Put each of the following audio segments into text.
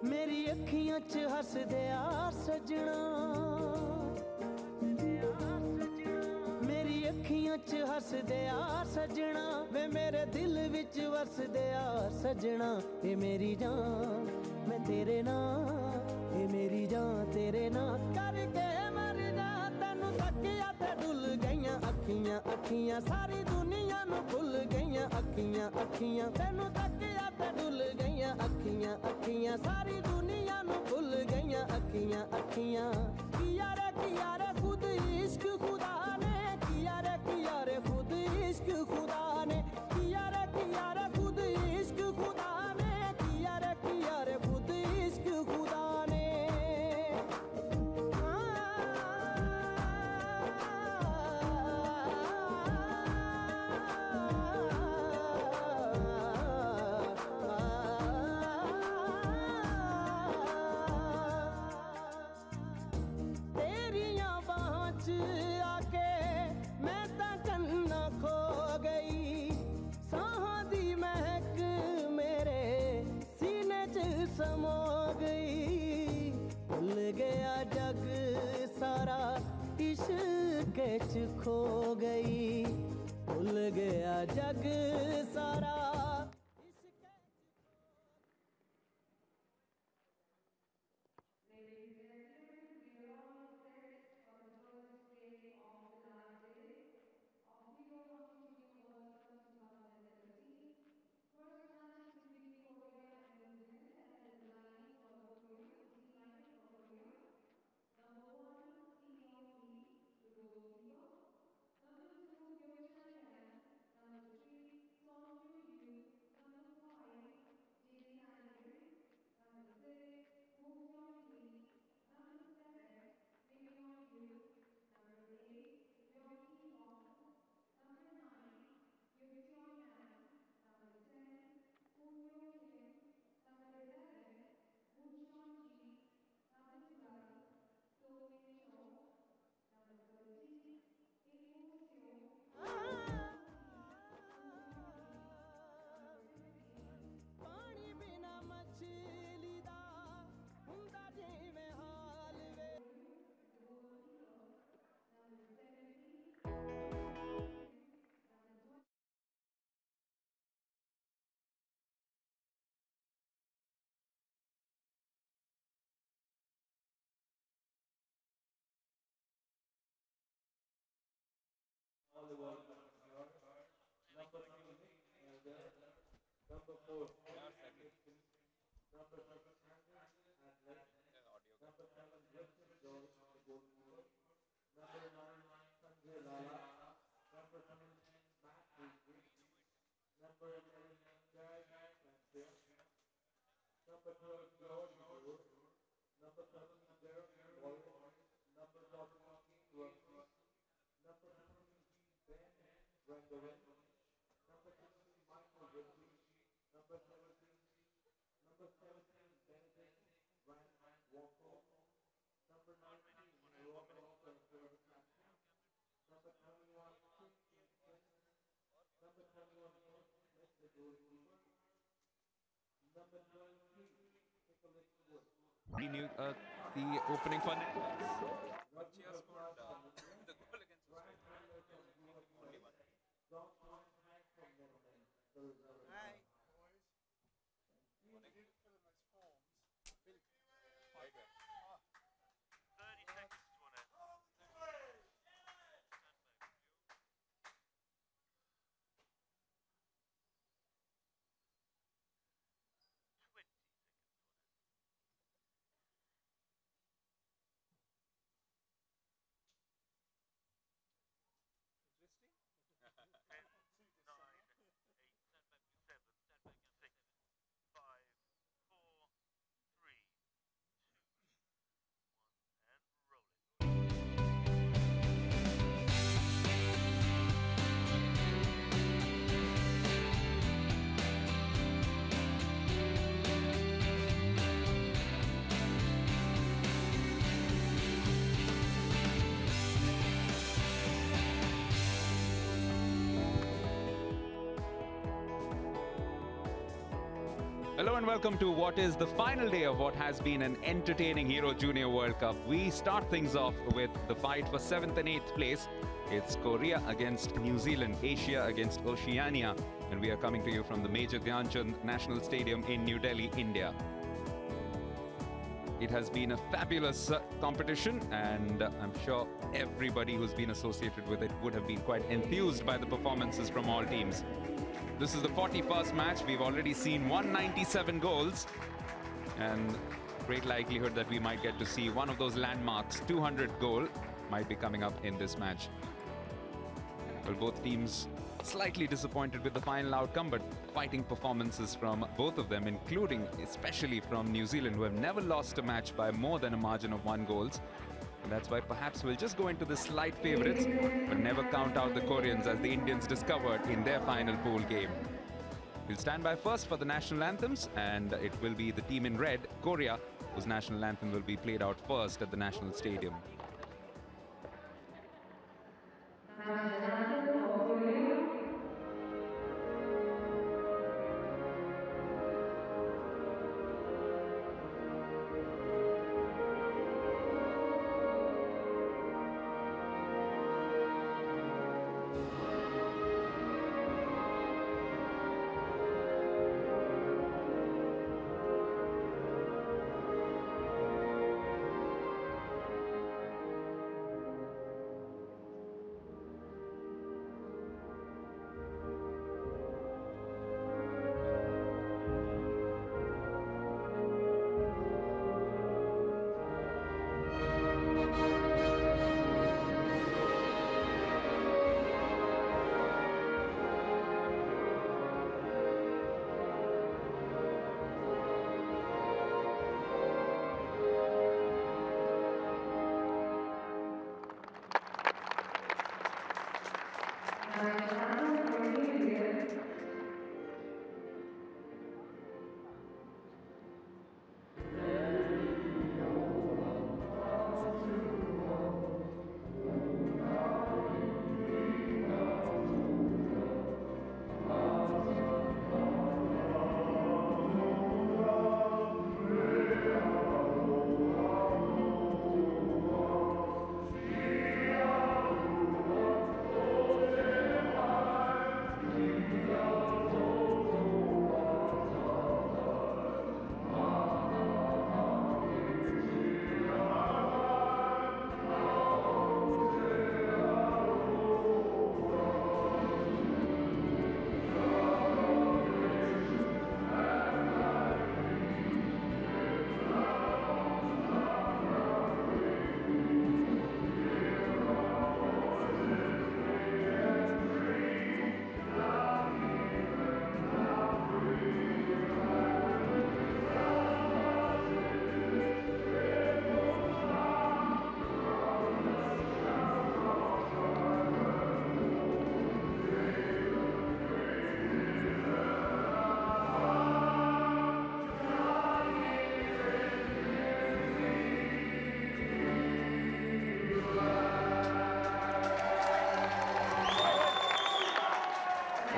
मेरी अखियां च हसदे आ सजना, मेरी अखियां च हसदे आ सजना, वे मेरे दिल विच वसदे आ सजना। ए मेरी जान मैं तेरे नाल, ए मेरी जान तेरे नाल करके मर जा। तैनू तकिया ते डुल गईयां अखियां अखियां, सारी दुनिया नू भुल गईयां अखियां अखियां। तैनू तकिया ते डुल गईयां अखियां अखियां, सारी दुनिया नू भुल गईयां अखियां अखियां। किया रे खुद इश्क खुदा ने, किया रे खुद इश्क खुदा ने, किया रे खुद इश्क खुदा ने, किया रे खुद इश्क खुदा ने। तेरियां बाहों च आके मैं तां कन्ना खो गई, सांहां दी महक मेरे सीने च समो गई। भुल गया जग सारा इश्क च खो गई, भुल गया जग सारा इश्क च Ladies and gentlemen, we are all set for the first game of the last day of FIO YouTube World Cup 2013. First match is between Korea and New Zealand, and the lineup for the Korea, the team lineup for Korea. Number 1, Seo Lee, the goalkeeper. Number 2, Yo Chang-yan. Number 3, Song Joo-yoon. Number 5, Jae Sang-il. Number 6, Woo Kyung-lee. Number 7, Lim Yeon-yu. Number 8, Yeon Ki-hong. Number 9, Yuk Choi-nam. Number 10, Hoon Yo-kim. Number 11, Woo Chon-ji. Number 12, So Min-cho. Number 13, Ik Woo-seo. Number 14, Soo Joon-hee. Number 15, पानी बिना मछली दा हुंदा जिवें हाल वे। Ryu, the goalkeeper. Number 17, Kim Tae-in. Number 20. All the world number 2, number 4, number 6, and left, number 7, Justin George, the goalkeeper, number 9, Sanjay Lala, number 10, Matt Bridges, number 11, Jai Spencer, number 12, George Moore, number 13, Derek Boyle, number 14, King Russell, number 15, Ben Rendering, number 16, Michael Ritchie, number 17, Benedict Van Walker, number 19, Robert Spencer, number 21, Chris Kingston, number 21, Smith, the goalkeeper, number 23, Nicholas Wood. The opening for Netherlands. One cheer scored the goal against Australia. Only one. Hi. Morning. Right Right. 30 seconds to one end. Stand by review. Hello and welcome to what is the final day of what has been an entertaining Hero Junior World Cup. We start things off with the fight for 7th and 8th place. It's Korea against New Zealand, Asia against Oceania, and we are coming to you from the Major Dhyan Chand National Stadium in New Delhi, India. It has been a fabulous competition, and I'm sure everybody who's been associated with it would have been quite enthused by the performances from all teams. This is the 41st match. We've already seen 197 goals, and great likelihood that we might get to see one of those landmarks, 200 goal, might be coming up in this match. Well, both teams slightly disappointed with the final outcome, but fighting performances from both of them, including especially from New Zealand, who have never lost a match by more than a margin of 1 goal. And that's why perhaps we'll just go into the slight favourites, but never count out the Koreans, as the Indians discovered in their final pool game. We'll stand by first for the national anthems, and it will be the team in red, Korea, whose national anthem will be played out first at the National Stadium.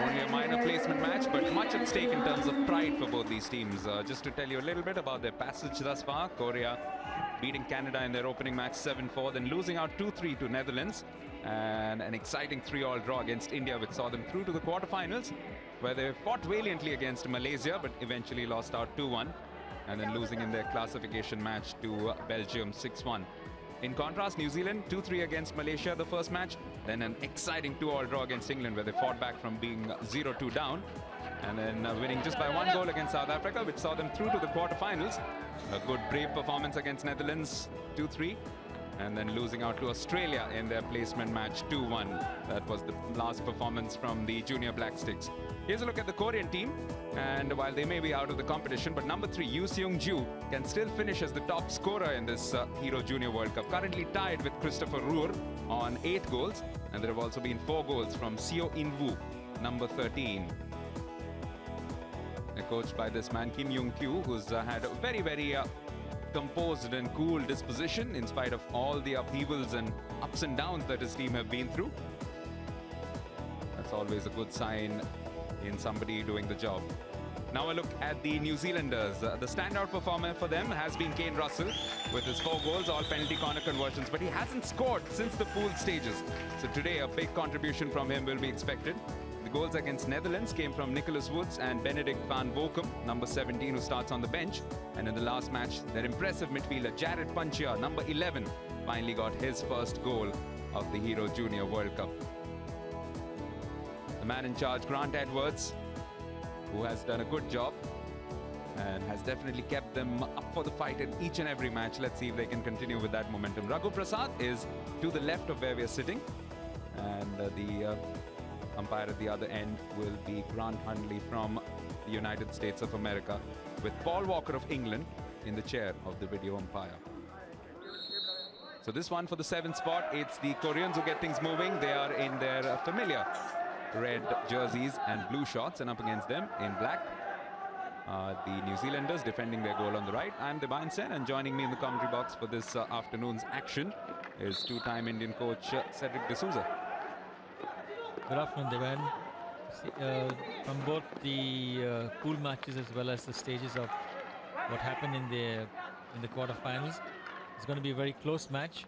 Only a minor placement match, but much at stake in terms of pride for both these teams. Just to tell you a little bit about their passage thus far, Korea beating Canada in their opening match 7-4, then losing out 2-3 to Netherlands, and an exciting 3-all draw against India, which saw them through to the quarterfinals, where they fought valiantly against Malaysia, but eventually lost out 2-1, and then losing in their classification match to Belgium 6-1. In contrast, New Zealand 2-3 against Malaysia the first match, then an exciting 2-all draw against England, where they fought back from being 0-2 down, and then winning just by 1 goal against South Africa, which saw them through to the quarterfinals. A good brave performance against Netherlands 2-3, and then losing out to Australia in their placement match 2-1. That was the last performance from the Junior Black Sticks. Here's a look at the Korean team, and while they may be out of the competition, but number 3, Yoo Seung-ju, can still finish as the top scorer in this Hero Junior World Cup, currently tied with Christopher Roor on 8 goals, and there have also been 4 goals from Seo In-woo, number 13. They're coached by this man, Kim Young-kyu, who's had a very composed and cool disposition in spite of all the upheavals and ups and downs that his team have been through. That's always a good sign in somebody doing the job. Now a look at the New Zealanders. The standout performer for them has been Kane Russell with his 4 goals, all penalty corner conversions, but he hasn't scored since the pool stages. So today a big contribution from him will be expected. The goals against Netherlands came from Nicholas Woods and Benedict van Bochum, number 17, who starts on the bench. And in the last match, their impressive midfielder Jared Panchia, number 11, finally got his first goal of the Hero Junior World Cup. The man in charge, Grant Edwards, who has done a good job and has definitely kept them up for the fight in each and every match. Let's see if they can continue with that momentum. Raghu Prasad is to the left of where we are sitting, and the umpire at the other end will be Grant Hundley from the United States of America, with Paul Walker of England in the chair of the video umpire. So this one for the 7th spot, it's the Koreans who get things moving. They are in their familiar red jerseys and blue shorts, and up against them in black the New Zealanders defending their goal on the right. I'm Deban Sen, and joining me in the commentary box for this afternoon's action is 2-time Indian coach Cedric D'Souza. Good afternoon, Devan. From both the pool matches as well as the stages of what happened in the quarterfinals, it's going to be a very close match.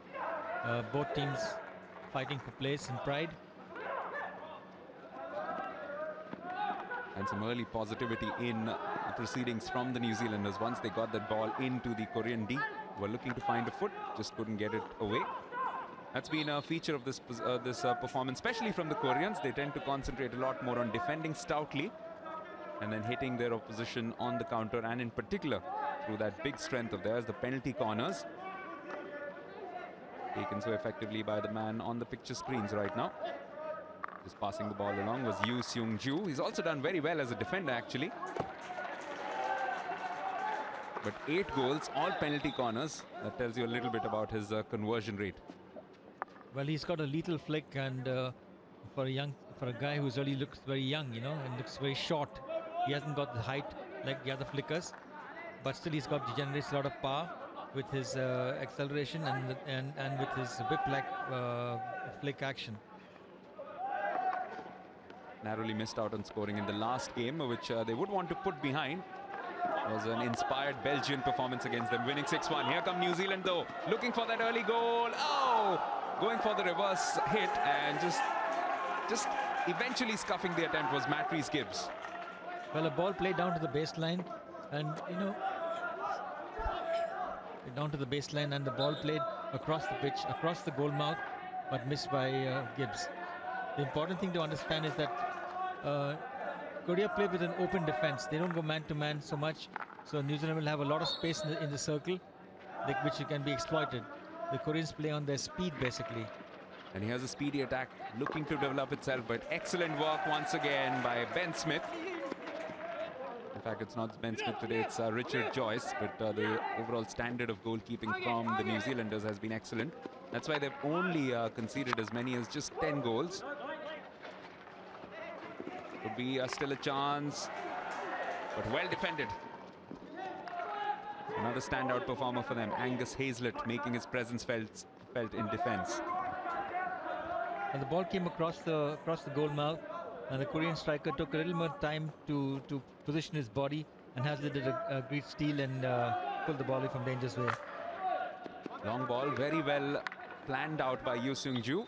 Both teams fighting for place and pride. And some early positivity in the proceedings from the New Zealanders once they got that ball into the Korean D. Were looking to find a foot, just couldn't get it away. That's been a feature of this performance, especially from the Koreans. They tend to concentrate a lot more on defending stoutly and then hitting their opposition on the counter, and in particular through that big strength of theirs, the penalty corners, taken so effectively by the man on the picture screens right now. Just passing the ball along was Yoo Seung-ju. He's also done very well as a defender, actually. But 8 goals, all penalty corners. That tells you a little bit about his conversion rate. Well, he's got a lethal flick, and for a guy who's really looks very young, you know, and looks very short. He hasn't got the height like the other flickers, but still he generates a lot of power with his acceleration and with his whip-like flick action. Narrowly missed out on scoring in the last game, which they would want to put behind. It was an inspired Belgian performance against them, winning 6-1. Here come New Zealand, though, looking for that early goal. Oh, going for the reverse hit, and just eventually scuffing the attempt was Matt Rhys-Gibbs. Well, a ball played down to the baseline, and down to the baseline, and the ball played across the pitch, across the goal mouth, but missed by Gibbs. The important thing to understand is that Korea play with an open defense. They don't go man-to-man so much, so New Zealand will have a lot of space in the circle, which can be exploited. The Koreans play on their speed, basically. And here's a speedy attack looking to develop itself, but excellent work once again by Ben Smith. In fact, it's not Ben Smith today, it's Richard Joyce, but the overall standard of goalkeeping from the New Zealanders has been excellent. That's why they've only conceded as many as just 10 goals. Could be still a chance, but well defended. Another standout performer for them, Angus Hazlett, making his presence felt in defense. And the ball came across the goal mouth, and the Korean striker took a little more time to position his body, and Hazlett did a great steal and pulled the ball away from dangerous way. Long ball, very well planned out by Yoo Seung-ju,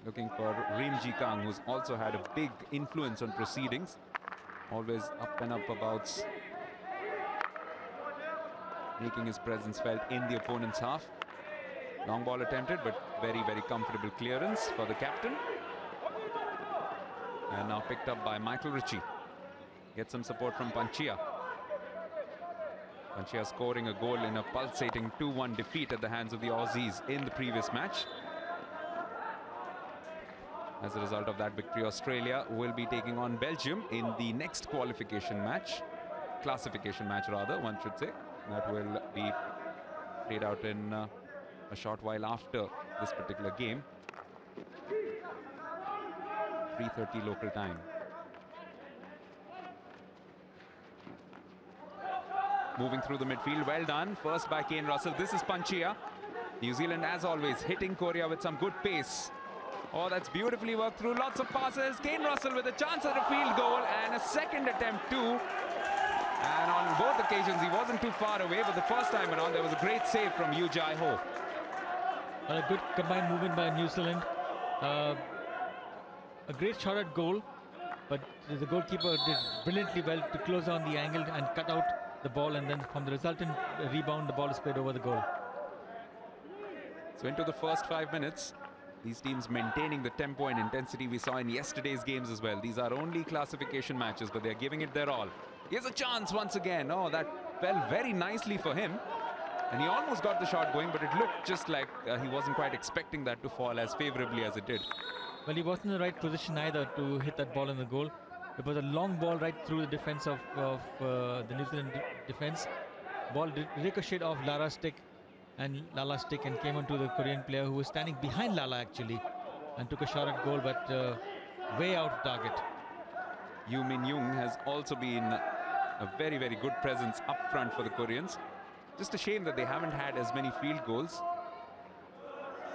looking for Rim Ji-kang, who's also had a big influence on proceedings. Always up and up abouts, making his presence felt in the opponent's half. Long ball attempted, but very, very comfortable clearance for the captain. And now picked up by Michael Ritchie. Gets some support from Panchia. Panchia scoring a goal in a pulsating 2-1 defeat at the hands of the Aussies in the previous match. As a result of that victory, Australia will be taking on Belgium in the next classification match, rather, one should say. That will be played out in a short while after this particular game. 3:30 local time. Moving through the midfield, well done. First by Kane Russell. This is Panchia. New Zealand, as always, hitting Korea with some good pace. Oh, that's beautifully worked through. Lots of passes. Kane Russell with a chance at a field goal, and a second attempt too. And on both occasions, he wasn't too far away, but the first time around, there was a great save from Yu Jai-ho. A good combined movement by New Zealand. A great shot at goal, but the goalkeeper did brilliantly well to close down the angle and cut out the ball, and then from the resultant rebound, the ball is played over the goal. So into the first 5 minutes, these teams maintaining the tempo and intensity we saw in yesterday's games as well. These are only classification matches, but they're giving it their all. Here's a chance once again. Oh, that fell very nicely for him. And he almost got the shot going, but it looked just like he wasn't quite expecting that to fall as favorably as it did. Well, he wasn't in the right position either to hit that ball in the goal. It was a long ball right through the defense of the New Zealand defense. Ball ricocheted off Lala's stick and came onto the Korean player who was standing behind Lala actually and took a shot at goal, but way out of target. Yoo Min-young has also been a very, very good presence up front for the Koreans. Just a shame that they haven't had as many field goals.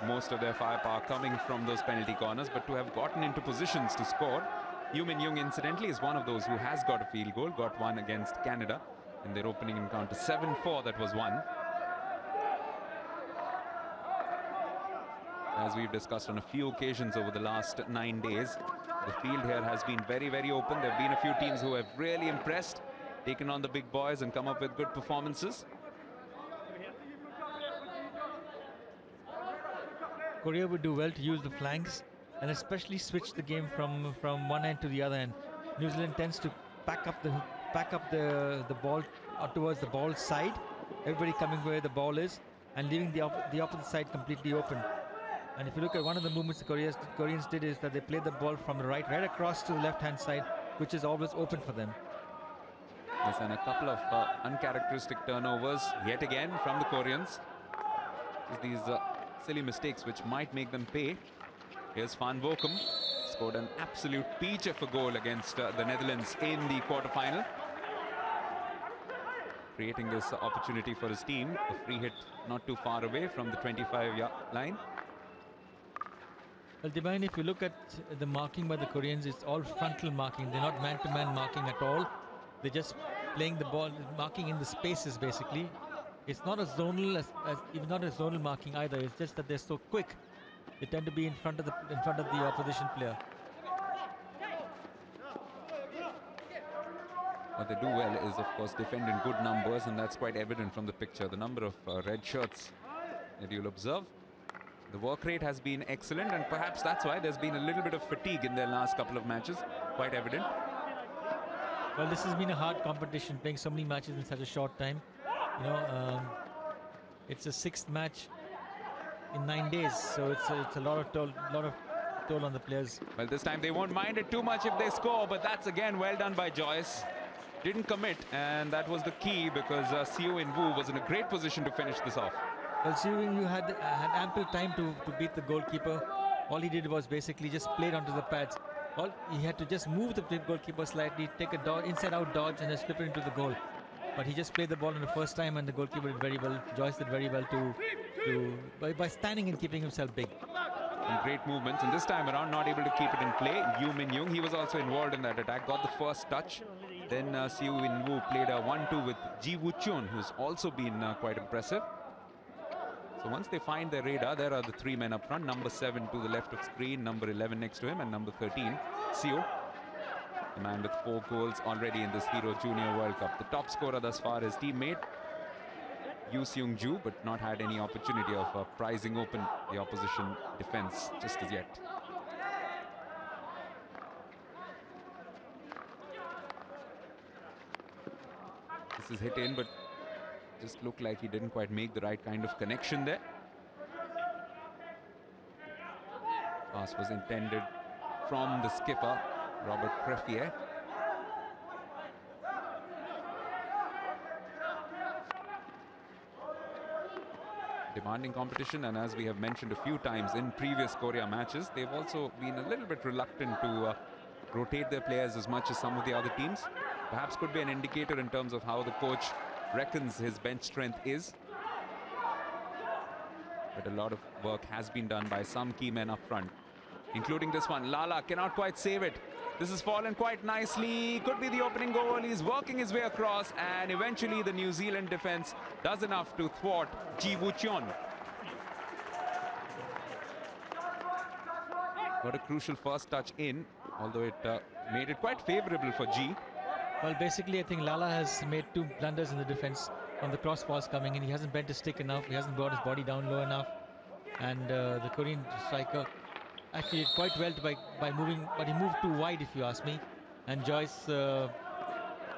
Most of their firepower coming from those penalty corners, but to have gotten into positions to score. Yoo Min-young, incidentally, is one of those who has got a field goal, got one against Canada in their opening encounter. 7-4, that was one. As we've discussed on a few occasions over the last 9 days, the field here has been very, very open. There have been a few teams who have really impressed, taken on the big boys and come up with good performances. Korea would do well to use the flanks and especially switch the game from one end to the other end. New Zealand tends to pack up the ball towards the ball side, everybody coming where the ball is and leaving the opposite side completely open. And if you look at one of the movements the Koreans did is that they played the ball from the right across to the left-hand side, which is always open for them. Yes, and a couple of uncharacteristic turnovers yet again from the Koreans. Just these silly mistakes which might make them pay. Here's Van Bokum, scored an absolute peach of a goal against the Netherlands in the quarterfinal, creating this opportunity for his team. A free hit not too far away from the 25-yard line. Well, Divine, if you look at the marking by the Koreans, it's all frontal marking. They're not man-to-man marking at all. They're just playing the ball, marking in the spaces basically. It's not a zonal, even not a zonal marking either. It's just that they're so quick. They tend to be in front of the opposition player. What they do well is, of course, defend in good numbers, and that's quite evident from the picture. The number of red shirts that you'll observe. The work rate has been excellent, and perhaps that's why there's been a little bit of fatigue in their last couple of matches. Quite evident. Well, this has been a hard competition, playing so many matches in such a short time. You know, it's a 6th match in 9 days, so it's a lot of toll on the players. Well, this time they won't mind it too much if they score, but that's again well done by Joyce. Didn't commit, and that was the key because Seo In-woo was in a great position to finish this off. Well, Seo In-woo had ample time to beat the goalkeeper. All he did was basically just played onto the pads. He had to just move the goalkeeper slightly, take a inside-out dodge, and just flip it into the goal. But he just played the ball in the first time, and the goalkeeper did very well. Joyce did very well by standing and keeping himself big. Some great movements, and this time around not able to keep it in play. Yoo Min-young, he was also involved in that attack, got the first touch. Then Seo In-woo played a 1-2 with Ji Woo-chun, who's also been quite impressive. So once they find their radar, there are the 3 men up front. Number 7 to the left of screen, number 11 next to him, and number 13, Seo. The man with 4 goals already in this Hero Junior World Cup. The top scorer thus far, his teammate, Yoo Seung-ju, but not had any opportunity of prizing open the opposition defense just as yet. This is hit in, but just looked like he didn't quite make the right kind of connection there. Pass was intended from the skipper, Robert Preffier. Demanding competition, and as we have mentioned a few times in previous Korea matches, they've also been a little bit reluctant to rotate their players as much as some of the other teams. Perhaps could be an indicator in terms of how the coach reckons his bench strength is. But a lot of work has been done by some key men up front, including this one. Lala cannot quite save it. This has fallen quite nicely. Could be the opening goal. He's working his way across, and eventually the New Zealand defense does enough to thwart Ji Woo-cheon. Got a crucial first touch in, although it made it quite favorable for Ji. Well, basically, I think Lala has made 2 blunders in the defense from the cross balls coming in. He hasn't bent his stick enough. He hasn't brought his body down low enough. And the Korean striker actually did quite well by moving, but he moved too wide, if you ask me. And Joyce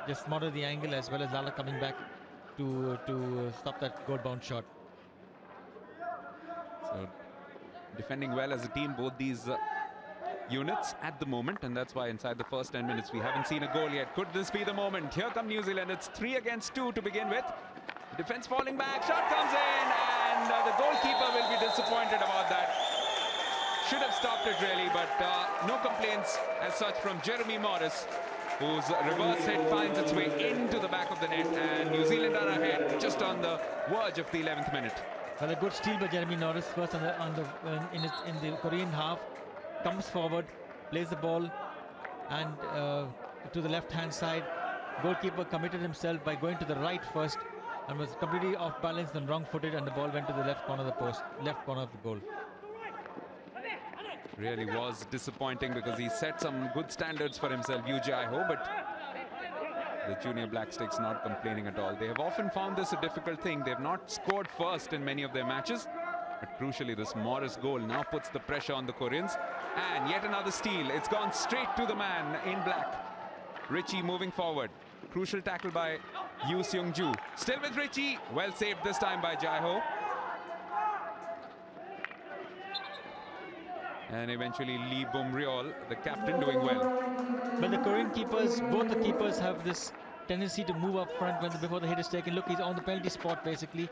just modeled the angle, as well as Lala coming back to stop that goal-bound shot. So defending well as a team, both these units at the moment, and that's why inside the first 10 minutes we haven't seen a goal yet. Could this be the moment? Here come New Zealand. It's 3 against 2 to begin with. The defense falling back, shot comes in, and the goalkeeper will be disappointed about that. Should have stopped it really, but no complaints as such from Jeremy Morris, whose reverse hit finds its way into the back of the net, and New Zealand are ahead just on the verge of the 11th minute. Well, a good steal by Jeremy Norris first in the Korean half. Comes forward, plays the ball, and to the left-hand side. Goalkeeper committed himself by going to the right first, and was completely off balance and wrong-footed, and the ball went to the left corner of the post, left corner of the goal. Really was disappointing because he set some good standards for himself, Yoo Jae-ho, but the junior Black Sticks not complaining at all. They have often found this a difficult thing. They have not scored first in many of their matches, but crucially this Morris goal now puts the pressure on the Koreans. And yet another steal. It's gone straight to the man in black. Richie moving forward. Crucial tackle by Yoo Seung-ju. Still with Richie. Well saved this time by Jae-ho. And eventually Lee Bum-ryol, the captain, doing well. But the Korean keepers, both the keepers have this tendency to move up front before the hit is taken. Look, he's on the penalty spot basically.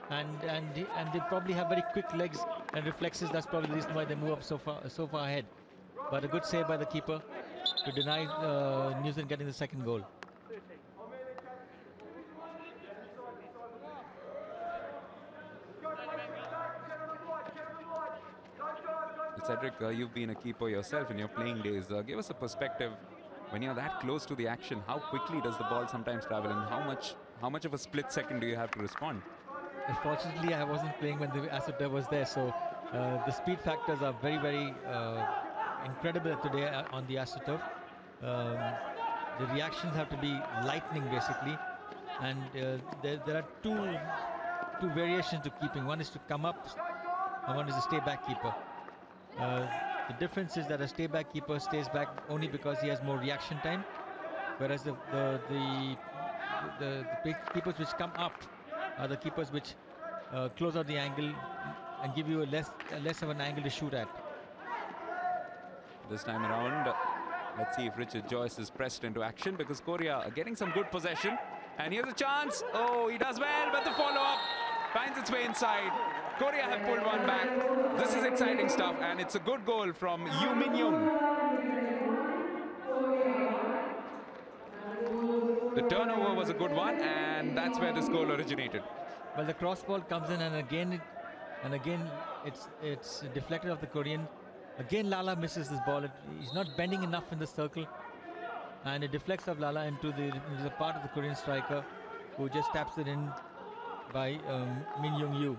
And they probably have very quick legs and reflexes. That's probably the reason why they move up so far ahead. But a good save by the keeper to deny New Zealand getting the second goal. Cedric, you've been a keeper yourself in your playing days. Give us a perspective when you're that close to the action. How quickly does the ball sometimes travel, and how much of a split second do you have to respond? Unfortunately, I wasn't playing when the AstroTurf was there, so the speed factors are very, very incredible today on the AstroTurf. The reactions have to be lightning, basically, and there are two variations to keeping. One is to come up, and one is to stay back keeper. The difference is that a stay back keeper stays back only because he has more reaction time, whereas the keepers which come up are the keepers which close out the angle and give you a less of an angle to shoot at. This time around, let's see if Richard Joyce is pressed into action, because Korea are getting some good possession. And here's a chance. Oh, he does well, but the follow-up finds its way inside. Korea have pulled one back. This is exciting stuff, and it's a good goal from Yoo Min-young. The turnover was a good one, and that's where this goal originated. Well, the cross ball comes in, and again it's deflected off the Korean. Again, Lala misses this ball. He's not bending enough in the circle, and it deflects off Lala into the part of the Korean striker, who just taps it in by Min Young-yoo.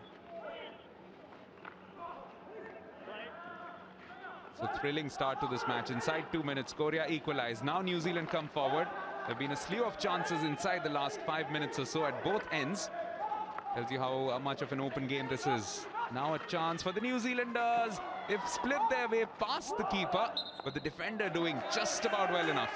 So thrilling start to this match. Inside 2 minutes, Korea equalized. Now New Zealand come forward. There have been a slew of chances inside the last 5 minutes or so at both ends. Tells you how much of an open game this is. Now a chance for the New Zealanders. They've split their way past the keeper, but the defender doing just about well enough.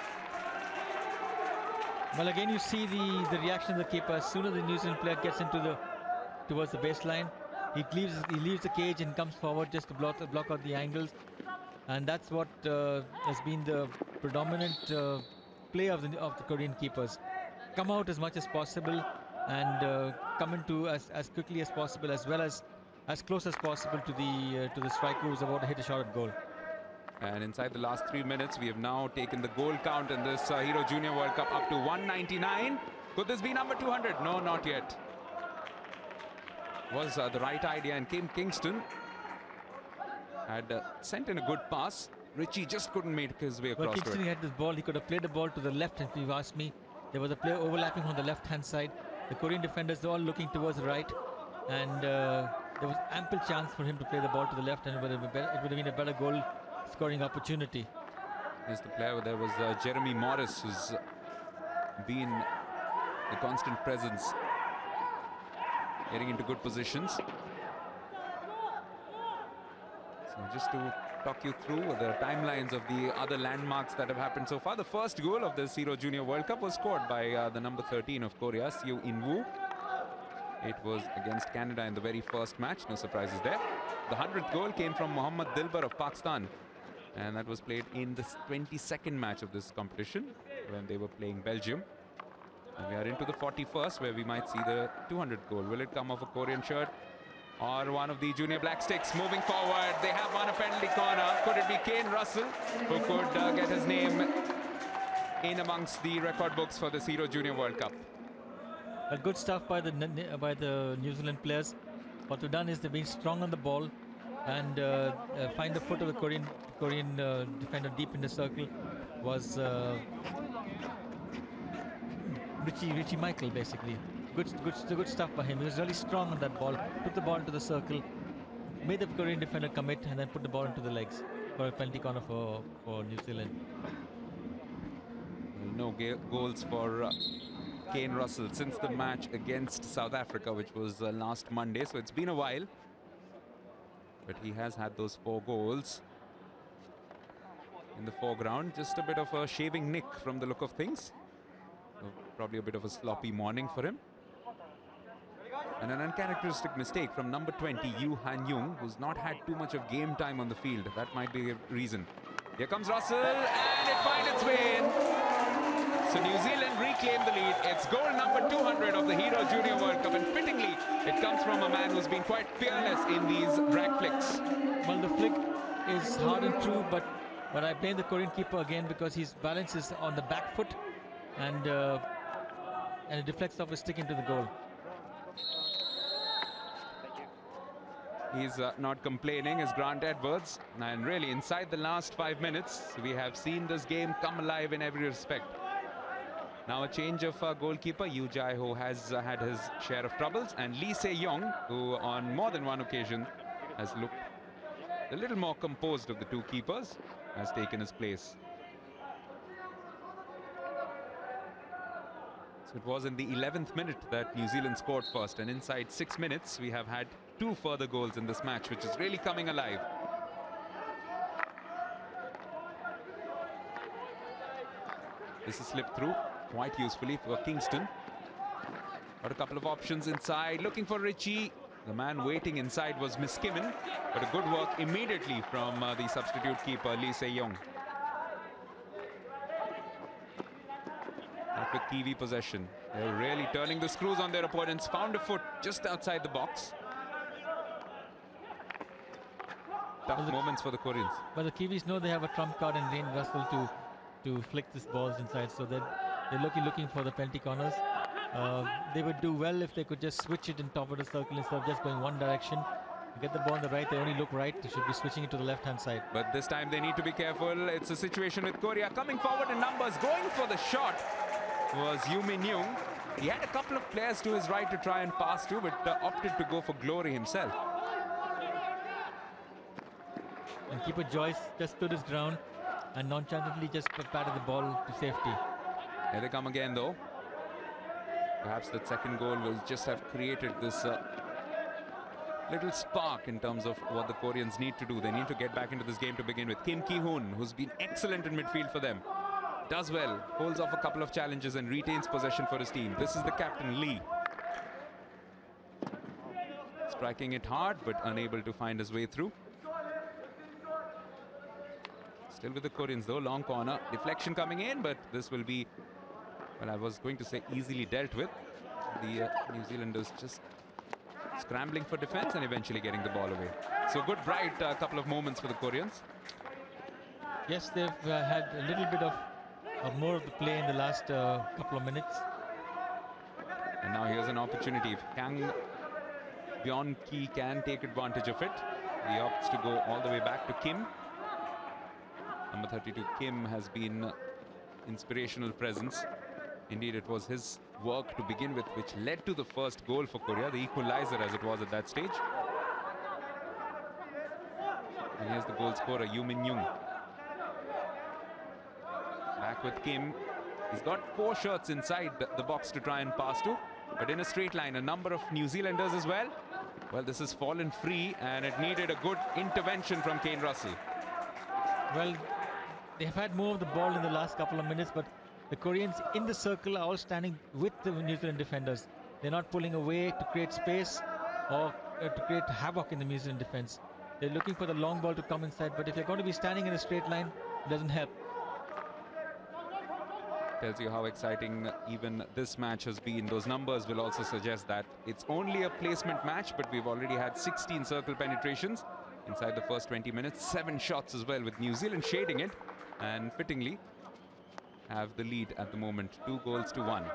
Well, again, you see the reaction of the keeper. As soon as the New Zealand player gets towards the baseline, he leaves the cage and comes forward just to block out the angles. And that's what has been the predominant play of the Korean keepers. Come out as much as possible and come into as quickly as possible, as well as close as possible to the striker who's about to hit a shot at goal. And inside the last 3 minutes, we have now taken the goal count in this Hero Junior World Cup up to 199. Could this be number 200? No, not yet. Was the right idea, and Kim Kingston had sent in a good pass. Richie just couldn't make his way Well, across to Kingston it. had this ball. He could have played the ball to the left, if you ask me. There was a player overlapping on the left-hand side. The Korean defenders all looking towards the right, and there was ample chance for him to play the ball to the left, and it would have been a better goal-scoring opportunity. Yes, the player there was Jeremy Morris, who's been a constant presence, getting into good positions. So just to talk you through the timelines of the other landmarks that have happened so far. The first goal of the Hero Junior World Cup was scored by the number 13 of Korea, Seo In-woo. It was against Canada in the very first match, no surprises there. The 100th goal came from Mohammad Dilbar of Pakistan, and that was played in the 22nd match of this competition when they were playing Belgium. And we are into the 41st, where we might see the 200th goal. Will it come off a Korean shirt or one of the junior black sticks? Moving forward, they have won a penalty corner. Could it be Kane Russell who could get his name in amongst the record books for this Hero Junior World Cup? Good stuff by the New Zealand players. What they've done is they've been strong on the ball and find the foot of the Korean defender deep in the circle was Richie Michael, basically. Good stuff by him. He was really strong on that ball. Put the ball into the circle, made the Korean defender commit, and then put the ball into the legs for a penalty corner for New Zealand. No goals for Kane Russell since the match against South Africa, which was last Monday. So it's been a while, but he has had those 4 goals in the foreground. Just a bit of a shaving nick from the look of things. So probably a bit of a sloppy morning for him. And an uncharacteristic mistake from number 20, Yoo Han-young, who's not had too much of game time on the field. That might be a reason. Here comes Russell, and it finds its way in. So New Zealand reclaimed the lead. It's goal number 200 of the Hero Junior World Cup, and fittingly, it comes from a man who's been quite fearless in these drag flicks. Well, the flick is hard and true, but I blame the Korean keeper again because his balance is on the back foot, and it deflects off a stick into the goal. He's not complaining, is Grant Edwards. And really, inside the last 5 minutes, we have seen this game come alive in every respect. Now a change of goalkeeper. Yoo Jae-ho has had his share of troubles. And Lee Se-yong, who on more than one occasion has looked a little more composed of the 2 keepers, has taken his place. So it was in the 11th minute that New Zealand scored first, and inside 6 minutes we have had 2 further goals in this match, which is really coming alive. This is slipped through quite usefully for Kingston. Got a couple of options inside, looking for Richie. The man waiting inside was Miskimen, but a good work immediately from the substitute keeper Lee Se-yong. With Kiwi possession, they're really turning the screws on their opponents. Found a foot just outside the box. Tough moments for the Koreans. But the Kiwis know they have a trump card in Kane Russell to flick these balls inside, so they're looking for the penalty corners. They would do well if they could just switch it in top of the circle instead of just going one direction. Get the ball on the right, they only look right. They should be switching it to the left-hand side. But this time they need to be careful. It's a situation with Korea coming forward in numbers. Going for the shot was Yoo Min-young. He had a couple of players to his right to try and pass to, but opted to go for glory himself. And keeper Joyce just stood his ground and nonchalantly just patted the ball to safety. Here they come again, though. Perhaps that second goal will just have created this little spark in terms of what the Koreans need to do. They need to get back into this game to begin with. Kim Ki-hoon, who's been excellent in midfield for them, does well, holds off a couple of challenges and retains possession for his team. This is the captain, Lee. Striking it hard, but unable to find his way through. Still with the Koreans, though. Long corner. Deflection coming in, but this will be, well, I was going to say easily dealt with. The New Zealanders just scrambling for defense and eventually getting the ball away. So good, bright couple of moments for the Koreans. Yes, they've had a little bit of more of the play in the last couple of minutes. And now here's an opportunity. If Kang Byeon-ki can take advantage of it, he opts to go all the way back to Kim. Number 32 Kim has been inspirational presence. Indeed, it was his work to begin with which led to the first goal for Korea, the equalizer as it was at that stage. And here's the goal scorer, Yoo Min-young. Back with Kim. He's got 4 shots inside the box to try and pass to, but in a straight line. A number of New Zealanders as well. Well, this has fallen free, and it needed a good intervention from Kane Russell. Well, they have had more of the ball in the last couple of minutes, but the Koreans in the circle are all standing with the New Zealand defenders. They're not pulling away to create space or to create havoc in the New Zealand defense. They're looking for the long ball to come inside, but if you're going to be standing in a straight line, it doesn't help. Tells you how exciting even this match has been. Those numbers will also suggest that it's only a placement match, but we've already had 16 circle penetrations inside the first 20 minutes. 7 shots as well, with New Zealand shading it, and fittingly have the lead at the moment, 2-1.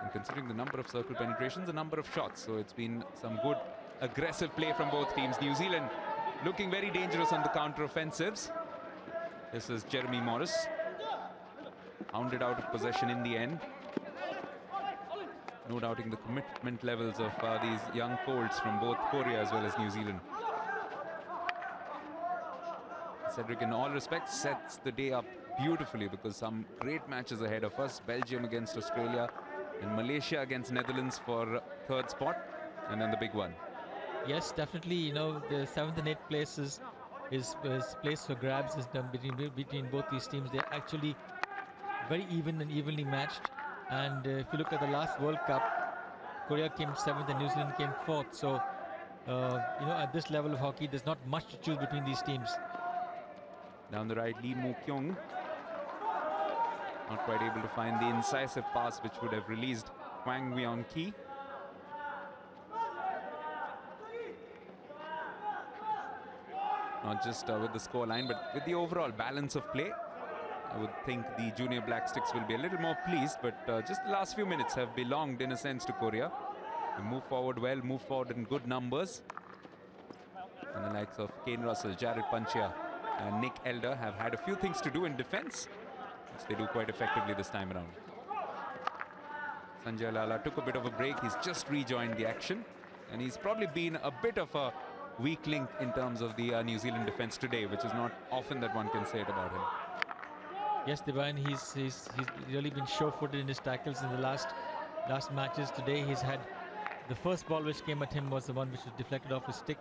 And considering the number of circle penetrations, the number of shots, so it's been some good aggressive play from both teams. New Zealand looking very dangerous on the counter-offensives. This is Jeremy Morris, hounded out of possession in the end. No doubting the commitment levels of these young colts from both Korea as well as New Zealand. Cedric, in all respects, sets the day up beautifully, because some great matches ahead of us. Belgium against Australia, and Malaysia against Netherlands for 3rd spot, and then the big one. Yes, definitely. You know, the 7th and 8th places is place for grabs is done between both these teams. They're actually very even and evenly matched. And if you look at the last World Cup, Korea came 7th and New Zealand came 4th. So, you know, at this level of hockey, there's not much to choose between these teams. Down the right, Lee Moo-kyung. Not quite able to find the incisive pass which would have released Hwang Wyon-ki. Not just with the scoreline, but with the overall balance of play. I would think the junior Black Sticks will be a little more pleased, but just the last few minutes have belonged in a sense to Korea. They move forward well, move forward in good numbers. And the likes of Kane Russell, Jared Panchia and Nick Elder have had a few things to do in defense, which they do quite effectively this time around. Sanjay Lala took a bit of a break. He's just rejoined the action, and he's probably been a bit of a weak link in terms of the New Zealand defense today, which is not often that one can say it about him. Yes, Divine, he's really been sure-footed in his tackles in the last matches. Today he's had the first ball which came at him was the one which was deflected off his stick,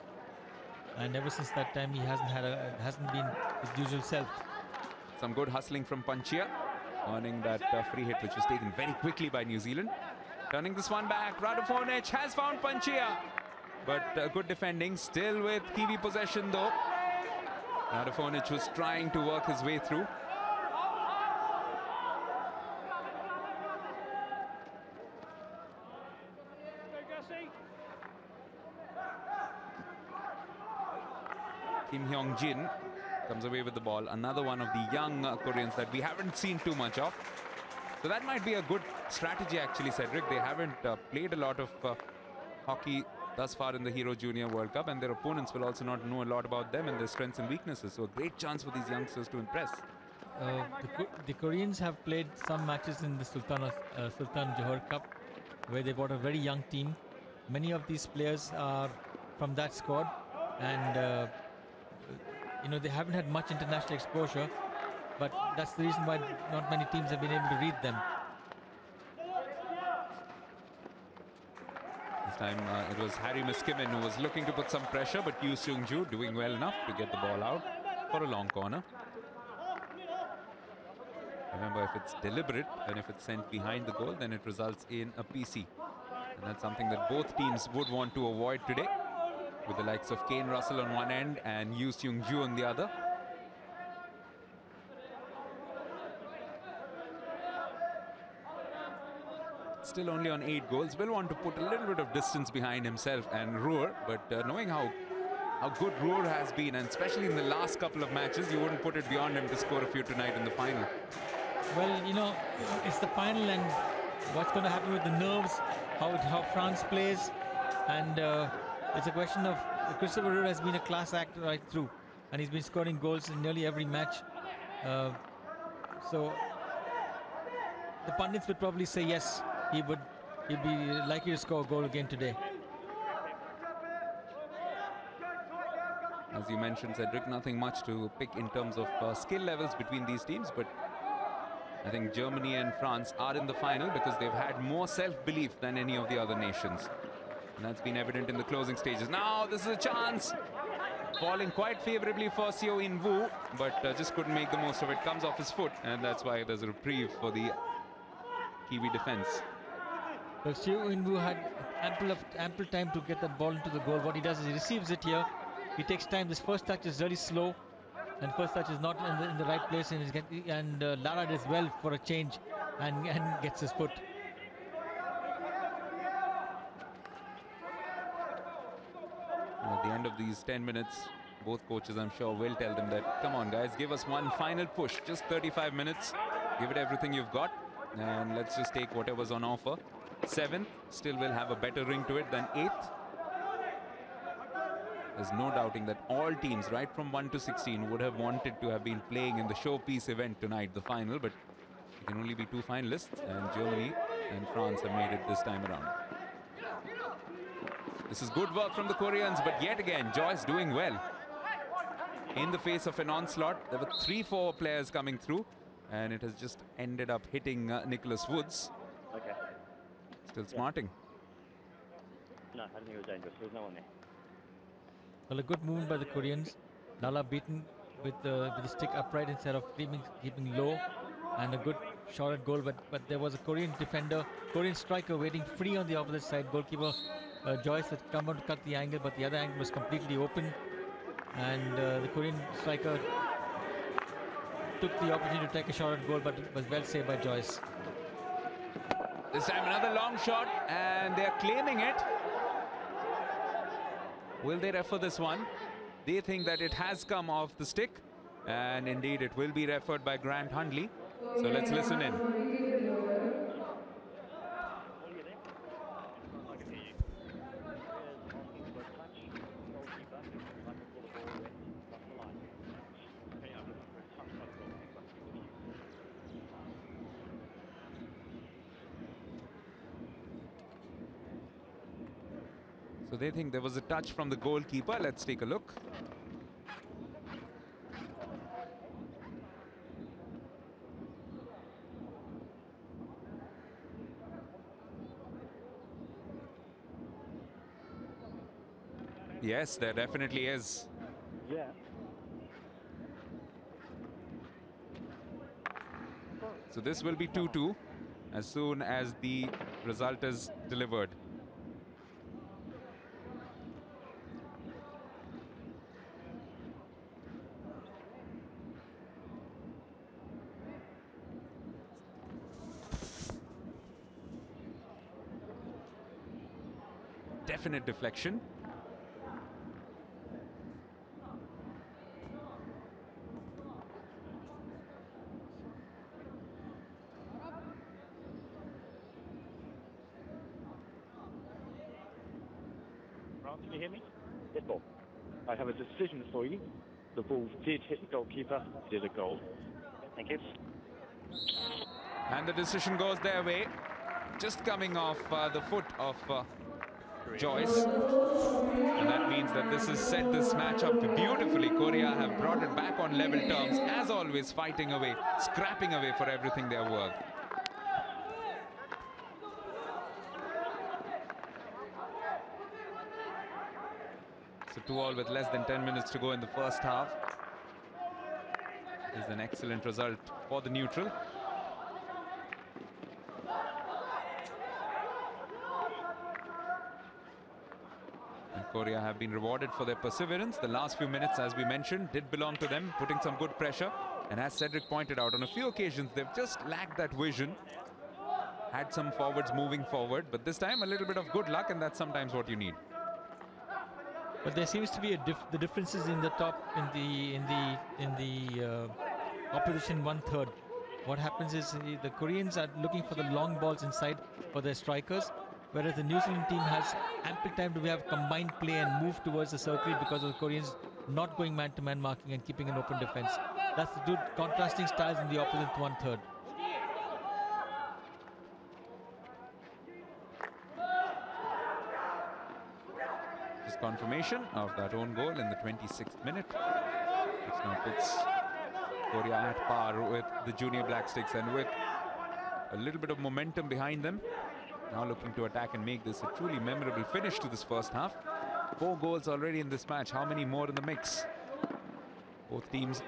and ever since that time he hasn't been his usual self. Some good hustling from Panchia, earning that free hit which was taken very quickly by New Zealand. Turning this one back, Radovonic has found Panchia, but good defending, still with Kiwi possession though. Radovonic was trying to work his way through. Kim Hyung-jin comes away with the ball. Another one of the young Koreans that we haven't seen too much of. So that might be a good strategy actually, Cedric. They haven't played a lot of hockey thus far in the Hero Junior World Cup, and their opponents will also not know a lot about them and their strengths and weaknesses. So a great chance for these youngsters to impress. The Koreans have played some matches in the Sultan Johor Cup, where they brought a very young team. Many of these players are from that squad, and you know, they haven't had much international exposure, but that's the reason why not many teams have been able to read them. This time it was Harry Miskimen who was looking to put some pressure, but Yoo Seung-ju doing well enough to get the ball out for a long corner. Remember, if it's deliberate and if it's sent behind the goal, then it results in a PC. And that's something that both teams would want to avoid today, with the likes of Kane Russell on one end and Yoo Seung-ju on the other. Still only on 8 goals. Will want to put a little bit of distance behind himself and Roar, but knowing how good Roar has been, and especially in the last couple of matches, you wouldn't put it beyond him to score a few tonight in the final. Well, you know, it's the final, and what's going to happen with the nerves, how France plays, and it's a question of Christopher Rudd has been a class act right through, and he's been scoring goals in nearly every match. So the pundits would probably say yes, he'd be likely to score a goal again today. As you mentioned, Cedric, nothing much to pick in terms of skill levels between these teams, but I think Germany and France are in the final because they've had more self-belief than any of the other nations. And that's been evident in the closing stages. Now this is a chance. Falling quite favorably for Seo In-woo, but just couldn't make the most of it. Comes off his foot, and that's why there's a reprieve for the Kiwi defense. Well, Seo In-woo had ample time to get that ball into the goal. What he does is he receives it here. He takes time. This first touch is really slow, and first touch is not in the right place. And Lara does well for a change and gets his foot. At the end of these 10 minutes, both coaches, I'm sure, will tell them that, come on, guys, give us one final push. Just 35 minutes. Give it everything you've got, and let's just take whatever's on offer. 7th still will have a better ring to it than 8th. There's no doubting that all teams, right from 1 to 16, would have wanted to have been playing in the showpiece event tonight, the final, but it can only be 2 finalists, and Germany and France have made it this time around. This is good work from the Koreans, but yet again, Joyce doing well. In the face of an onslaught, there were 3-4 players coming through, and it has just ended up hitting Nicholas Woods. Okay. Still smarting. No, I don't think it was dangerous. There was no one there. Well, a good movement by the Koreans. Lala beaten with the stick upright instead of keeping low, and a good shot at goal. But there was a Korean defender, Korean striker waiting free on the opposite side. Goalkeeper Joyce had come out to cut the angle, but the other angle was completely open, and the Korean striker took the opportunity to take a shot at goal, but it was well saved by Joyce. This time another long shot, and they're claiming it. Will they refer this one? They think that it has come off the stick, and indeed it will be referred by Grant Hundley. So let's listen in. So they think there was a touch from the goalkeeper. Let's take a look. Yes, there definitely is. Yeah. So this will be 2-2 as soon as the result is delivered. Definite deflection. Grant, can you hear me? Yes, ball. I have a decision for you. The ball did hit the goalkeeper, did a goal. Thank you. And the decision goes their way. Just coming off the foot of Joyce. And that means that this has set this match up beautifully. Korea have brought it back on level terms, as always, fighting away, scrapping away for everything they're worth. So 2-2 with less than 10 minutes to go in the first half. Is an excellent result for the neutral. And Korea have been rewarded for their perseverance. The last few minutes, as we mentioned, did belong to them, putting some good pressure. And as Cedric pointed out, on a few occasions, they've just lacked that vision. Had some forwards moving forward, but this time a little bit of good luck, and that's sometimes what you need. But there seems to be the differences in the top, in the opposition 1/3. What happens is the Koreans are looking for the long balls inside for their strikers, whereas the New Zealand team has ample time to have combined play and move towards the circle because of the Koreans not going man-to-man marking and keeping an open defense. That's the two contrasting styles in the opposite one-third. Just confirmation of that own goal in the 26th minute, which now puts Korea at par with the Junior Black Sticks, and with a little bit of momentum behind them, now looking to attack and make this a truly memorable finish to this first half. 4 goals already in this match. How many more in the mix? Both teams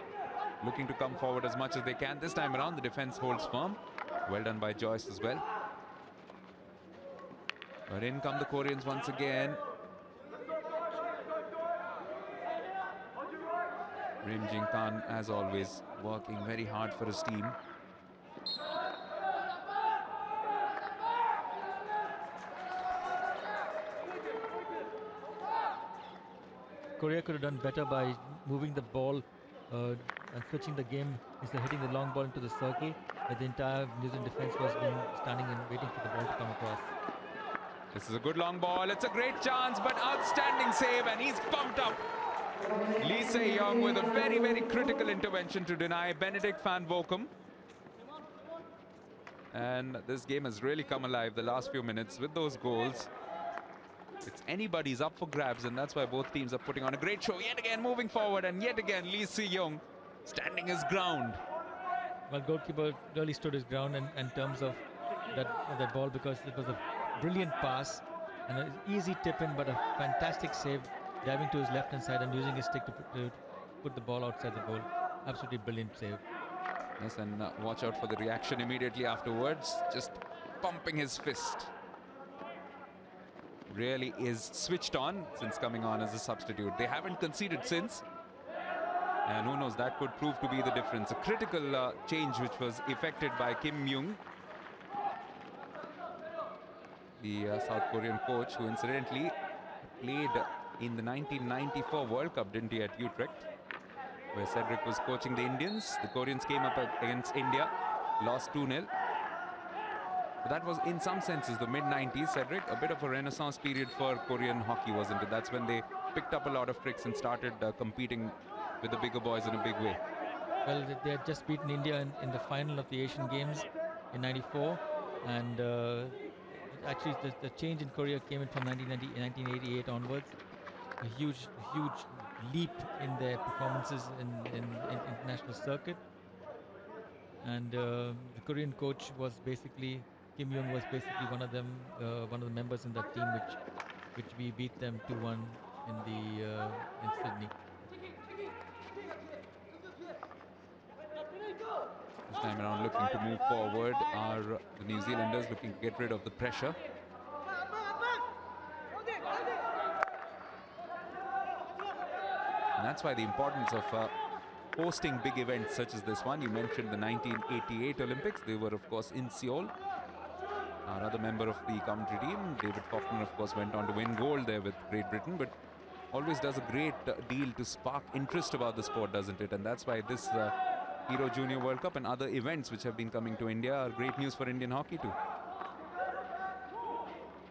looking to come forward as much as they can. This time around, the defense holds firm. Well done by Joyce as well. But in come the Koreans once again. Rim Jin Khan, as always, working very hard for his team. Korea could have done better by moving the ball and switching the game instead of hitting the long ball into the circle, but the entire New Zealand defense was standing and waiting for the ball to come across. This is a good long ball. It's a great chance, but outstanding save, and he's pumped up. Lee Se-young with a very, very critical intervention to deny Benedict van Bochum. And this game has really come alive the last few minutes with those goals. It's anybody's up for grabs, and that's why both teams are putting on a great show. Yet again moving forward, and yet again Lee Se-young standing his ground. Well, goalkeeper really stood his ground in terms of that ball, because it was a brilliant pass and an easy tip in, but a fantastic save, diving to his left-hand side and using his stick to put the ball outside the goal. Absolutely brilliant save. Yes, and watch out for the reaction immediately afterwards. Just pumping his fist. Really is switched on since coming on as a substitute. They haven't conceded since, and who knows, that could prove to be the difference. A critical change which was effected by Kim Myung, the South Korean coach, who incidentally played in the 1994 World Cup, didn't he, at Utrecht, where Cedric was coaching the Indians. The Koreans came up against India, lost 2-0. But that was, in some senses, the mid-90s, Cedric. A bit of a renaissance period for Korean hockey, wasn't it? That's when they picked up a lot of tricks and started competing with the bigger boys in a big way. Well, they had just beaten India in the final of the Asian Games in '94, and actually the change in Korea came in from 1988 onwards. A huge leap in their performances in international circuit, and the Korean coach was basically, Kim Myung was basically one of them, one of the members in that team which we beat them 2-1 in Sydney. This time around, looking to move forward are the New Zealanders, looking to get rid of the pressure. And that's why the importance of hosting big events such as this one. You mentioned the 1988 Olympics. They were, of course, in Seoul. Our other member of the commentary team, David Faulkner, of course, went on to win gold there with Great Britain, but always does a great deal to spark interest about the sport, doesn't it? And that's why this Hero Junior World Cup and other events which have been coming to India are great news for Indian hockey too.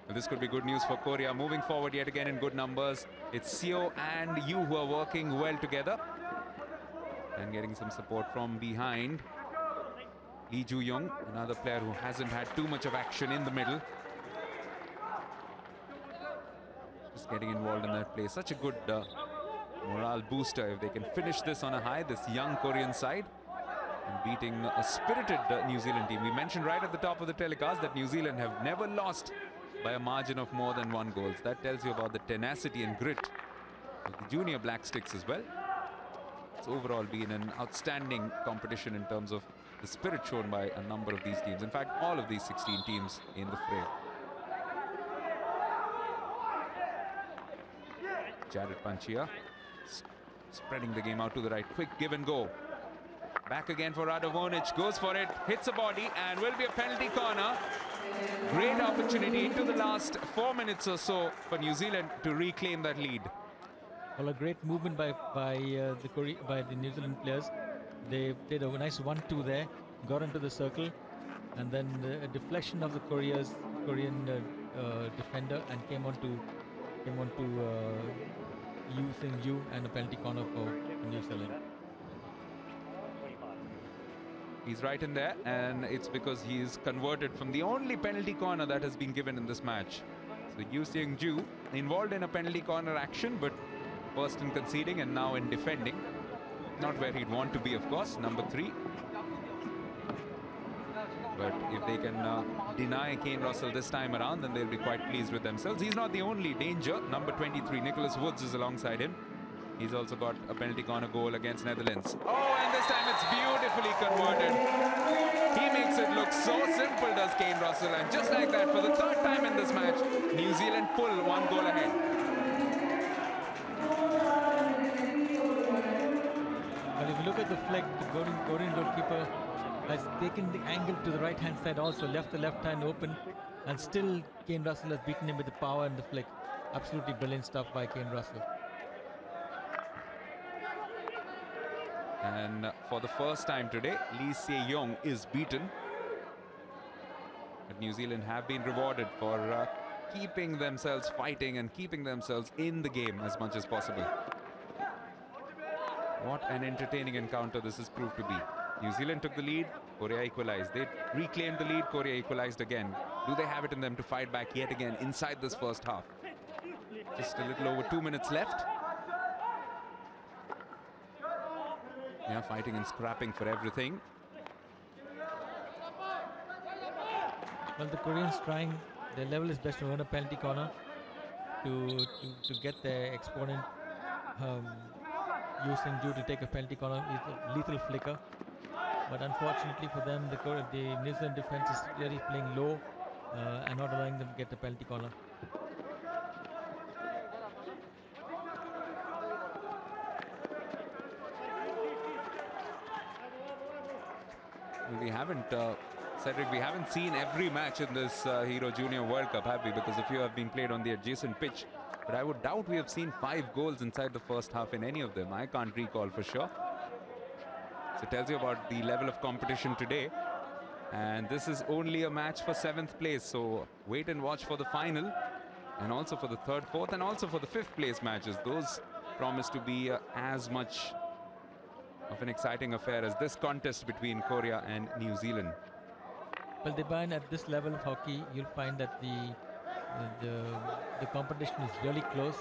Well, this could be good news for Korea. Moving forward yet again in good numbers. It's Seo and Yu who are working well together and getting some support from behind. Lee Ju-young, another player who hasn't had too much of action in the middle. Just getting involved in that play. Such a good morale booster if they can finish this on a high, this young Korean side, and beating a spirited New Zealand team. We mentioned right at the top of the telecast that New Zealand have never lost by a margin of more than 1 goal. That tells you about the tenacity and grit of the Junior Black Sticks as well. It's overall been an outstanding competition in terms of the spirit shown by a number of these teams. In fact, all of these 16 teams in the fray. Jared Panchia spreading the game out to the right. Quick give and go. Back again for Radovonic. Goes for it. Hits a body and will be a penalty corner. Great opportunity into the last 4 minutes or so for New Zealand to reclaim that lead. Well, a great movement by the New Zealand players. They did a nice 1-2 there, got into the circle, and then a deflection of the Korean defender and came on to Yu Sing Yu, and a penalty corner for New Zealand. He's right in there, and it's because he's converted from the only penalty corner that has been given in this match. So Yu Sing Yu involved in a penalty corner action, but first in conceding and now in defending. Not where he'd want to be, of course, number 3. But if they can deny Kane Russell this time around, then they'll be quite pleased with themselves. He's not the only danger. Number 23, Nicholas Woods, is alongside him. He's also got a penalty corner goal against Netherlands. Oh, and this time it's beautifully converted. He makes it look so simple, does Kane Russell. And just like that, for the 3rd time in this match, New Zealand pull 1 goal ahead. Well, if you look at the flick, the Korean goalkeeper has taken the angle to the right-hand side, also left the left hand open, and still Kane Russell has beaten him with the power and the flick. Absolutely brilliant stuff by Kane Russell. And for the first time today, Lee Se-yong is beaten. But New Zealand have been rewarded for keeping themselves fighting and keeping themselves in the game as much as possible. What an entertaining encounter this has proved to be. New Zealand took the lead, Korea equalized. They reclaimed the lead, Korea equalized again. Do they have it in them to fight back yet again inside this first half? Just a little over 2 minutes left. Yeah, fighting and scrapping for everything. Well, the Koreans trying their level is best to earn a penalty corner to get their exponent Yu Sing Yu to take a penalty corner. It's a lethal flicker. But unfortunately for them, the New Zealand defense is really playing low and not allowing them to get the penalty corner. We haven't, Cedric, we haven't seen every match in this Hero Junior World Cup, have we? Because a few have been played on the adjacent pitch. But I would doubt we have seen 5 goals inside the first half in any of them. I can't recall for sure. So it tells you about the level of competition today. And this is only a match for 7th place. So wait and watch for the final. And also for the 3rd, 4th, and also for the 5th place matches. Those promise to be as much of an exciting affair as this contest between Korea and New Zealand. Well, Deban, at this level of hockey, you'll find that the competition is really close.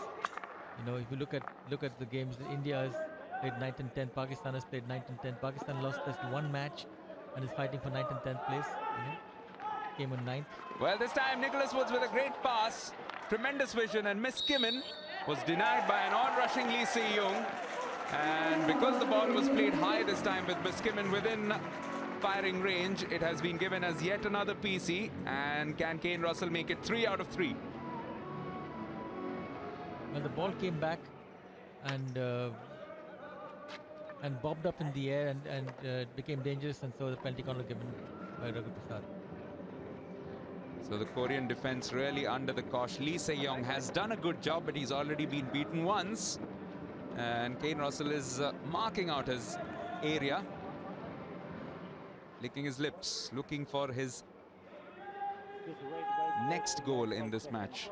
You know, if you look at the games, India has played 9th and 10th, Pakistan has played 9th and 10th. Pakistan lost just 1 match and is fighting for 9th and 10th place. You know, came on 9th. Well, this time Nicholas Woods with a great pass, tremendous vision, and Miss Kimmin was denied by an on-rushing Lee Se-yong. And because the ball was played high this time with Miss Kimmin within firing range, it has been given as yet another PC. And can Kane Russell make it 3 out of 3? Well, the ball came back and bobbed up in the air and became dangerous, and so the penalty corner given by Raghu Prasad. So the Korean defense really under the cosh. Lee Se-yong has done a good job, but he's already been beaten once. And Kane Russell is marking out his area, licking his lips, looking for his next goal in this match.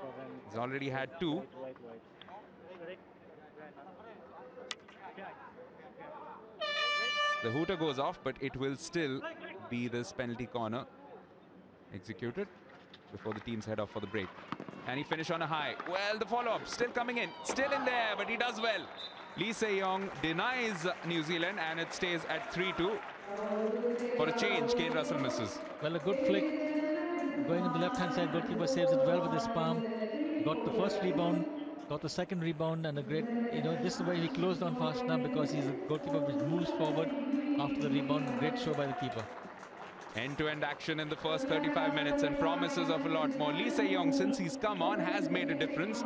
He's already had 2. The hooter goes off, but it will still be this penalty corner executed before the teams head off for the break. And he finished on a high. Well, the follow-up still coming in, still in there, but he does well. Lee Se-yong denies New Zealand, and it stays at 3-2. For a change, Kane Russell misses. Well, a good flick going on the left-hand side. Goalkeeper saves it well with his palm. Got the first rebound, got the second rebound, and a great, you know, this is where he closed on fast enough because he's a goalkeeper which moves forward after the rebound. Great show by the keeper. End-to-end action in the first 35 minutes and promises of a lot more. Lee Se-yong, since he's come on, has made a difference.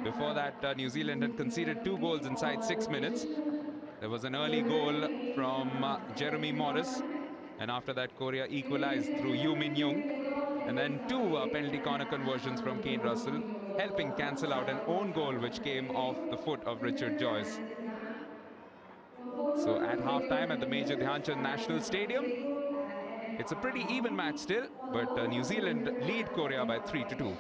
Before that, New Zealand had conceded 2 goals inside 6 minutes. There was an early goal from Jeremy Morris. And after that, Korea equalized through Yoo Min-young. And then 2 penalty corner conversions from Kane Russell, helping cancel out an own goal which came off the foot of Richard Joyce. So at halftime at the Major Dhyan Chand National Stadium, It's a pretty even match still, but New Zealand lead Korea by 3-2.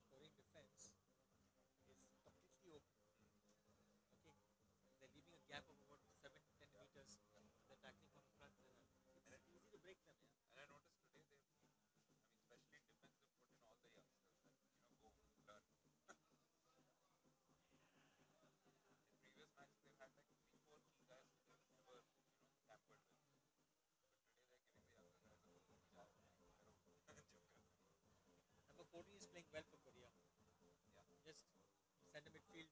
Korean defense is completely open. Okay, they're leaving a gap of about 7-10 meters. They're tackling from the front. It's easy to break them. Yeah? And I noticed today they, especially in defense, they put in all the youngsters that go learn. In previous matches, they've had like 3-4 key guys who they've never tampered with. But today they're giving the younger guys a Number 14 is playing well for Korea. Yeah. Just center midfield.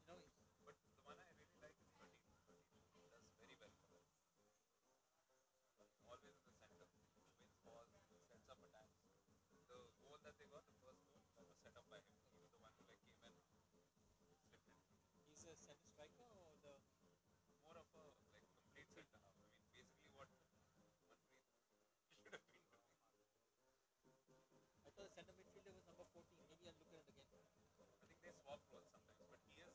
But the one I really like is 13. 13 does very well for them. Always in the center. Wins balls, sets up attacks. The goal that they got, the first goal, that was set up by him. He was the one who came in, slipped in. He's a center striker or the More of a complete center half. Basically what Manpreet should have been doing. I thought the center midfielder was number 14. Maybe I'll look at it again. I think they swap roles sometimes, but he is.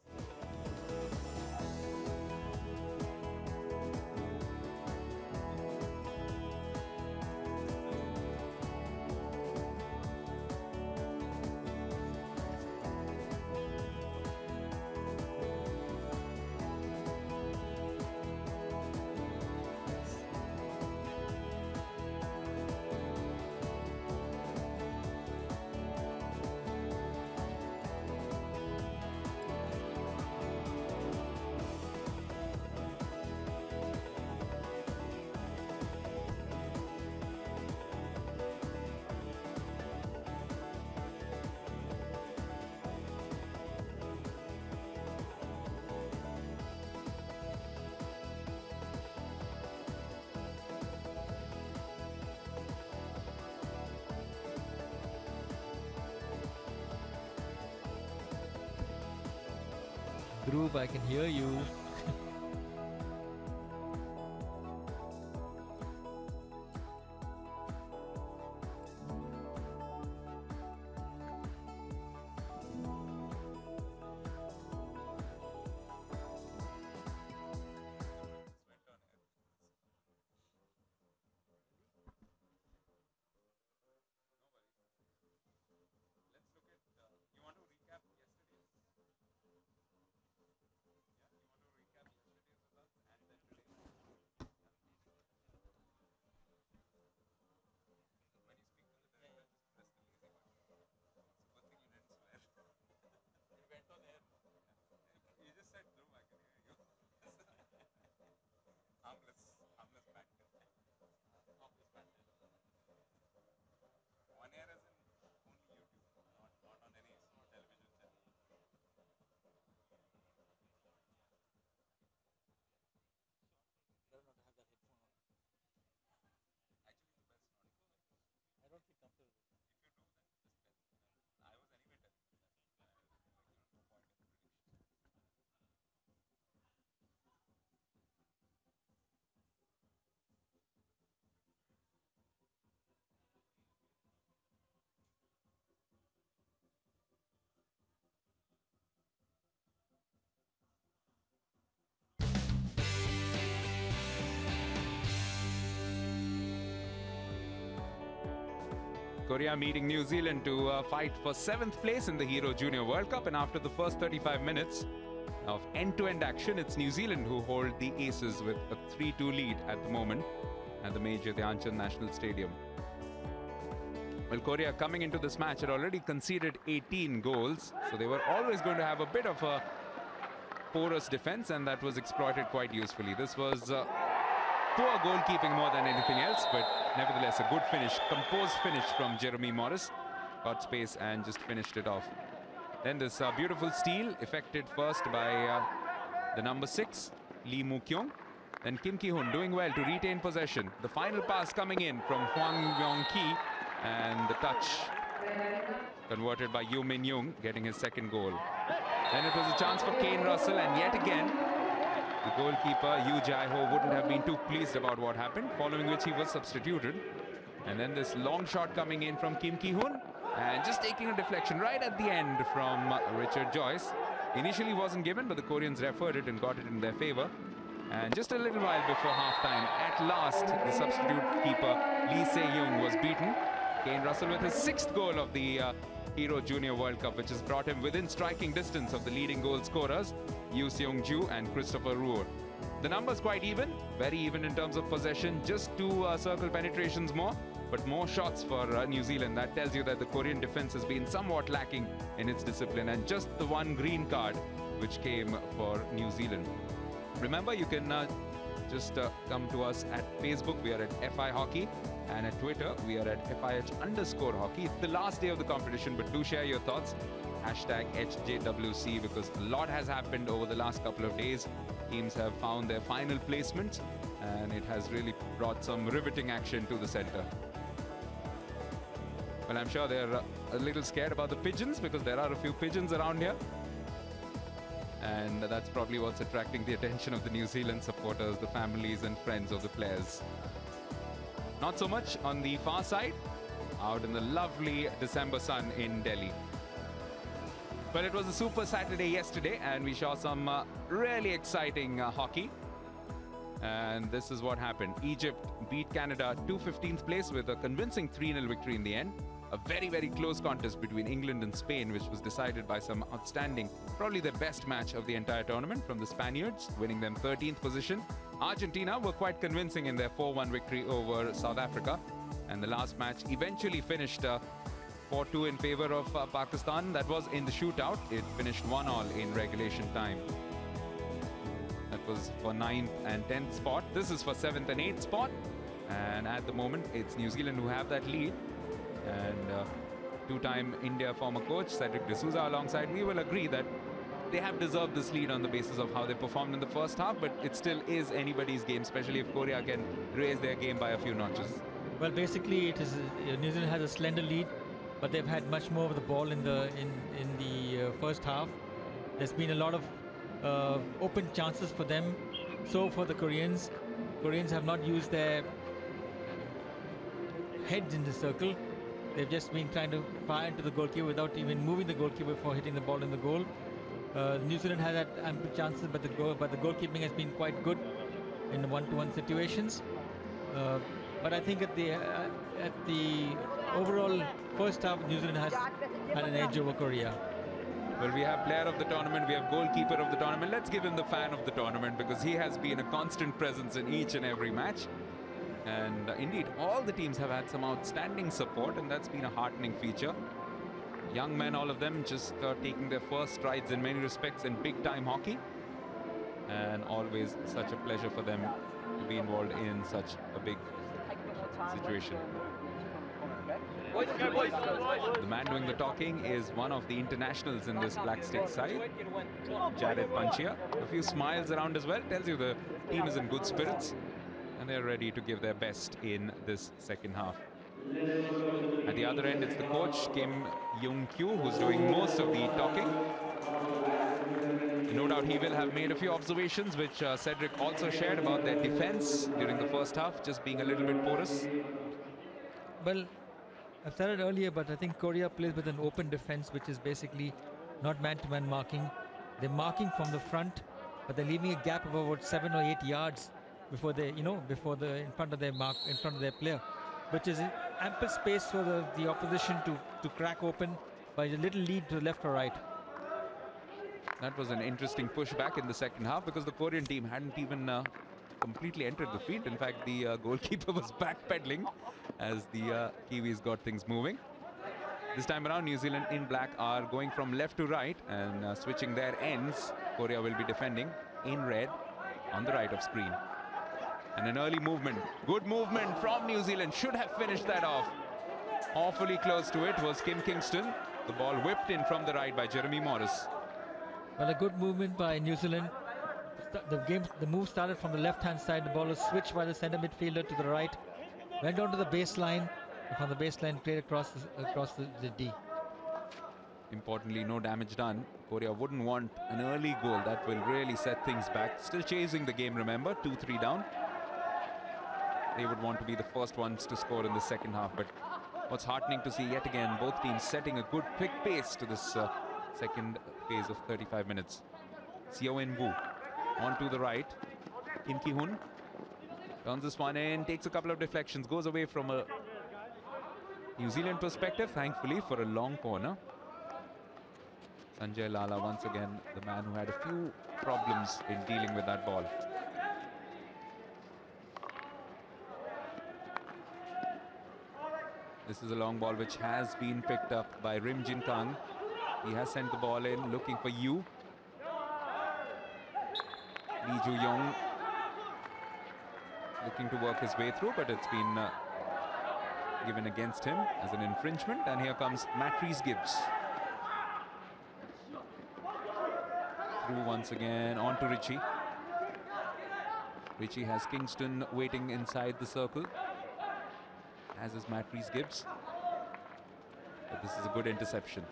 Dhruv, I can hear you. Korea meeting New Zealand to fight for 7th place in the Hero Junior World Cup. And after the first 35 minutes of end-to-end action, it's New Zealand who hold the aces with a 3-2 lead at the moment at the Major Dhyan Chand National Stadium. Well, Korea coming into this match had already conceded 18 goals, so they were always going to have a bit of a porous defense, and that was exploited quite usefully. This was poor goalkeeping more than anything else, but nevertheless a good finish, composed finish from Jeremy Morris. Got space and just finished it off. Then this beautiful steal effected first by the number 6, Lee Moo Kyung. Then Kim Ki-hoon doing well to retain possession. The final pass coming in from Hwang Myong-ki, and the touch converted by Yoo Min-young, getting his second goal. Then it was a chance for Kane Russell, and yet again the goalkeeper Yoo Jae-ho wouldn't have been too pleased about what happened, following which he was substituted. And then this long shot coming in from Kim Ki-hoon, and just taking a deflection right at the end from Richard Joyce. Initially wasn't given, but the Koreans referred it and got it in their favor. And just a little while before half-time, at last, the substitute keeper Lee Se-young was beaten. Kane Russell with his 6th goal of the Hero Junior World Cup, which has brought him within striking distance of the leading goal scorers, Yoo Seung-ju and Christopher Ruor. The numbers quite even, very even in terms of possession, just 2 circle penetrations more, but more shots for New Zealand. That tells you that the Korean defense has been somewhat lacking in its discipline, and just the 1 green card which came for New Zealand. Remember, you can just come to us at Facebook. We are at FI Hockey, and at Twitter we are at FIH_hockey. It's the last day of the competition, but do share your thoughts. #HJWC, because a lot has happened over the last couple of days. Teams have found their final placements, and it has really brought some riveting action to the center. Well, I'm sure they're a little scared about the pigeons, because there are a few pigeons around here. And that's probably what's attracting the attention of the New Zealand supporters, the families and friends of the players. Not so much on the far side, out in the lovely December sun in Delhi. But it was a super Saturday yesterday, and we saw some really exciting hockey. And this is what happened. Egypt beat Canada to 15th place with a convincing 3-0 victory in the end. A very, very close contest between England and Spain, which was decided by some outstanding, probably the best match of the entire tournament from the Spaniards, winning them 13th position. Argentina were quite convincing in their 4-1 victory over South Africa. And the last match eventually finished 4-2 in favor of Pakistan. That was in the shootout. It finished 1-1 in regulation time. That was for 9th and 10th spot. This is for 7th and 8th spot. And at the moment, it's New Zealand who have that lead. And 2-time India former coach Cedric D'Souza alongside, we will agree that they have deserved this lead on the basis of how they performed in the first half, but it still is anybody's game, especially if Korea can raise their game by a few notches. Well, basically, it is New Zealand has a slender lead, but they've had much more of the ball in the first half. There's been a lot of open chances for them. So for the Koreans have not used their heads in the circle. They've just been trying to fire into the goalkeeper without even moving the goalkeeper before hitting the ball in the goal. New Zealand has had ample chances, but the goalkeeping has been quite good in the one-to-one situations. But I think at the overall first half, New Zealand has had an edge over Korea. Well, we have player of the tournament, we have goalkeeper of the tournament. Let's give him the fan of the tournament, because he has been a constant presence in each and every match. And indeed, all the teams have had some outstanding support, and that's been a heartening feature. Young men, all of them, just taking their first strides in many respects in big-time hockey. And always such a pleasure for them to be involved in such a big situation. The man doing the talking is one of the internationals in this Black Stick side, Jared Panchia. A few smiles around as well, tells you the team is in good spirits, and they're ready to give their best in this second half. At the other end, it's the coach, Kim Young-kyu, who's doing most of the talking. No doubt he will have made a few observations, which Cedric also shared about their defense during the first half, just being a little bit porous. Well, I've said it earlier, but I think Korea plays with an open defense, which is basically not man-to-man marking. They're marking from the front, but they're leaving a gap of about 7 or 8 yards before they, in front of their mark, in front of their player, which is ample space for the opposition to crack open by a little lead to the left or right. That was an interesting pushback in the second half, because the Korean team hadn't even completely entered the field. In fact, the goalkeeper was backpedaling as the Kiwis got things moving. This time around, New Zealand in black are going from left to right and switching their ends. Korea will be defending in red on the right of screen. And an early movement, good movement from New Zealand, should have finished that off. Awfully close to it was Kim Kingston. The ball whipped in from the right by Jeremy Morris. Well, a good movement by New Zealand. the move started from the left-hand side. The ball was switched by the centre midfielder to the right, went on to the baseline, and from the baseline played across the D. Importantly, no damage done. Korea wouldn't want an early goal. That will really set things back. Still chasing the game, remember, 2-3 down. They would want to be the first ones to score in the second half. But what's heartening to see yet again, both teams setting a good quick pace to this second phase of 35 minutes. Seo In-woo on to the right. Kim Ki-hun turns this one in, takes a couple of deflections, goes away from a New Zealand perspective, thankfully, for a long corner. Sanjay Lala, once again, the man who had a few problems in dealing with that ball. This is a long ball which has been picked up by Rim Jin Kang. He has sent the ball in, looking for Yu. Lee Ju-yong looking to work his way through, but it's been given against him as an infringement. And here comes Matt Rhys-Gibbs. Through once again, on to Richie. Richie has Kingston waiting inside the circle, as is Matt Rhys-Gibbs. But this is a good interception.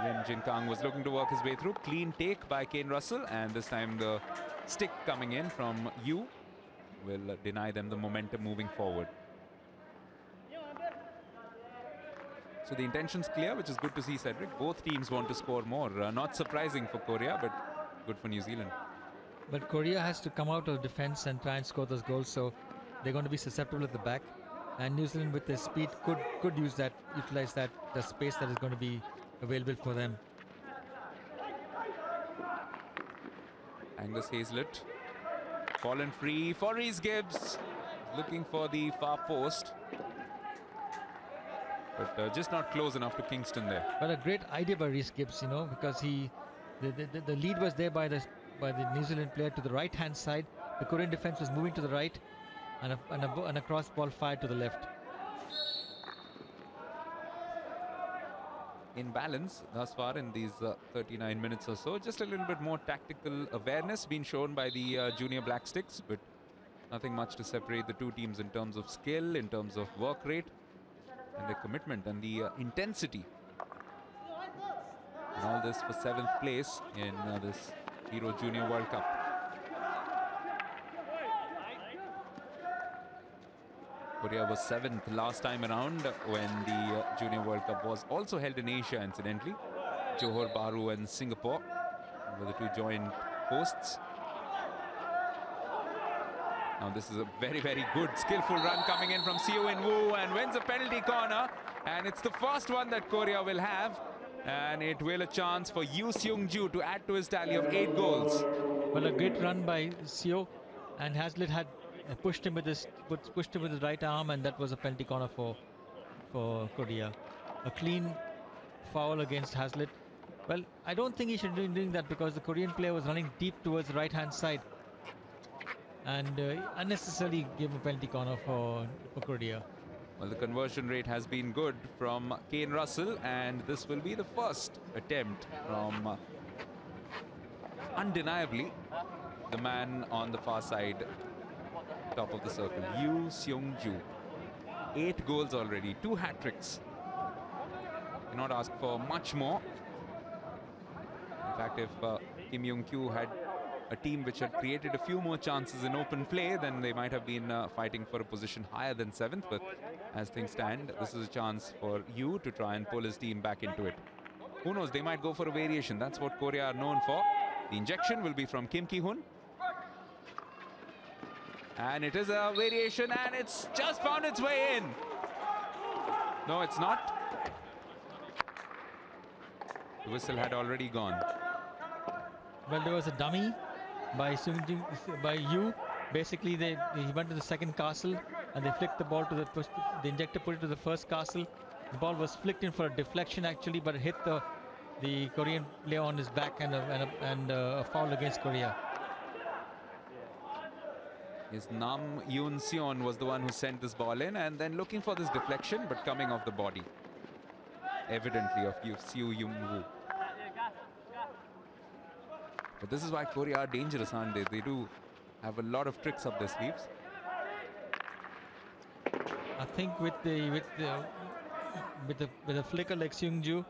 Lim Jin Kang was looking to work his way through. Clean take by Kane Russell, and this time the stick coming in from Yu will deny them the momentum moving forward. So the intention's clear, which is good to see, Cedric. Both teams want to score more. Not surprising for Korea, but good for New Zealand. But Korea has to come out of defense and try and score those goals, so they're going to be susceptible at the back. And New Zealand, with their speed, could utilize the space that is going to be available for them. Angus Hazlett fallen free for Rhys-Gibbs, looking for the far post, but just not close enough to Kingston there. But a great idea by Rhys-Gibbs, you know, because the lead was there by the New Zealand player to the right hand side. The Korean defense was moving to the right, and a cross ball fired to the left. In balance thus far in these 39 minutes or so. Just a little bit more tactical awareness being shown by the junior Black Sticks, but nothing much to separate the two teams in terms of skill, in terms of work rate, and their commitment and the intensity. And all this for 7th place in this Hero Junior World Cup. Korea was 7th last time around when the Junior World Cup was also held in Asia, incidentally. Johor Bahru and Singapore were the two joint hosts. Now this is a very, very good, skillful run coming in from Seo In-woo, and wins a penalty corner. And it's the first one that Korea will have. And it will a chance for Yoo Seung-ju to add to his tally of 8 goals. Well, a great run by Seo, and Hazlitt had pushed him with his right arm, and that was a penalty corner for Korea. A clean foul against Hazlitt. Well, I don't think he should be doing that, because the Korean player was running deep towards the right hand side, and unnecessarily gave a penalty corner for Korea. Well, the conversion rate has been good from Kane Russell, and this will be the first attempt from undeniably the man on the far side, top of the circle, Yoo Seung-ju. 8 goals already, 2 hat-tricks. Cannot ask for much more. In fact, if Kim Young-kyu had a team which had created a few more chances in open play, then they might have been fighting for a position higher than 7th. But as things stand, this is a chance for Yoo to try and pull his team back into it. Who knows, they might go for a variation. That's what Korea are known for. The injection will be from Kim Ki-hun. And it is a variation, and it's just found its way in. No, it's not. The whistle had already gone. Well, there was a dummy by Yu. Basically, he went to the second castle, and they flicked the ball to the injector put it to the first castle. The ball was flicked in for a deflection, actually, but it hit the Korean player on his back, and a foul against Korea. Yes, Nam Yoon-seon was the one who sent this ball in, and then looking for this deflection, but coming off the body, evidently, of Seo In-woo. But this is why Korea are dangerous, aren't they? They do have a lot of tricks up their sleeves. I think with the flicker like Seung-ju,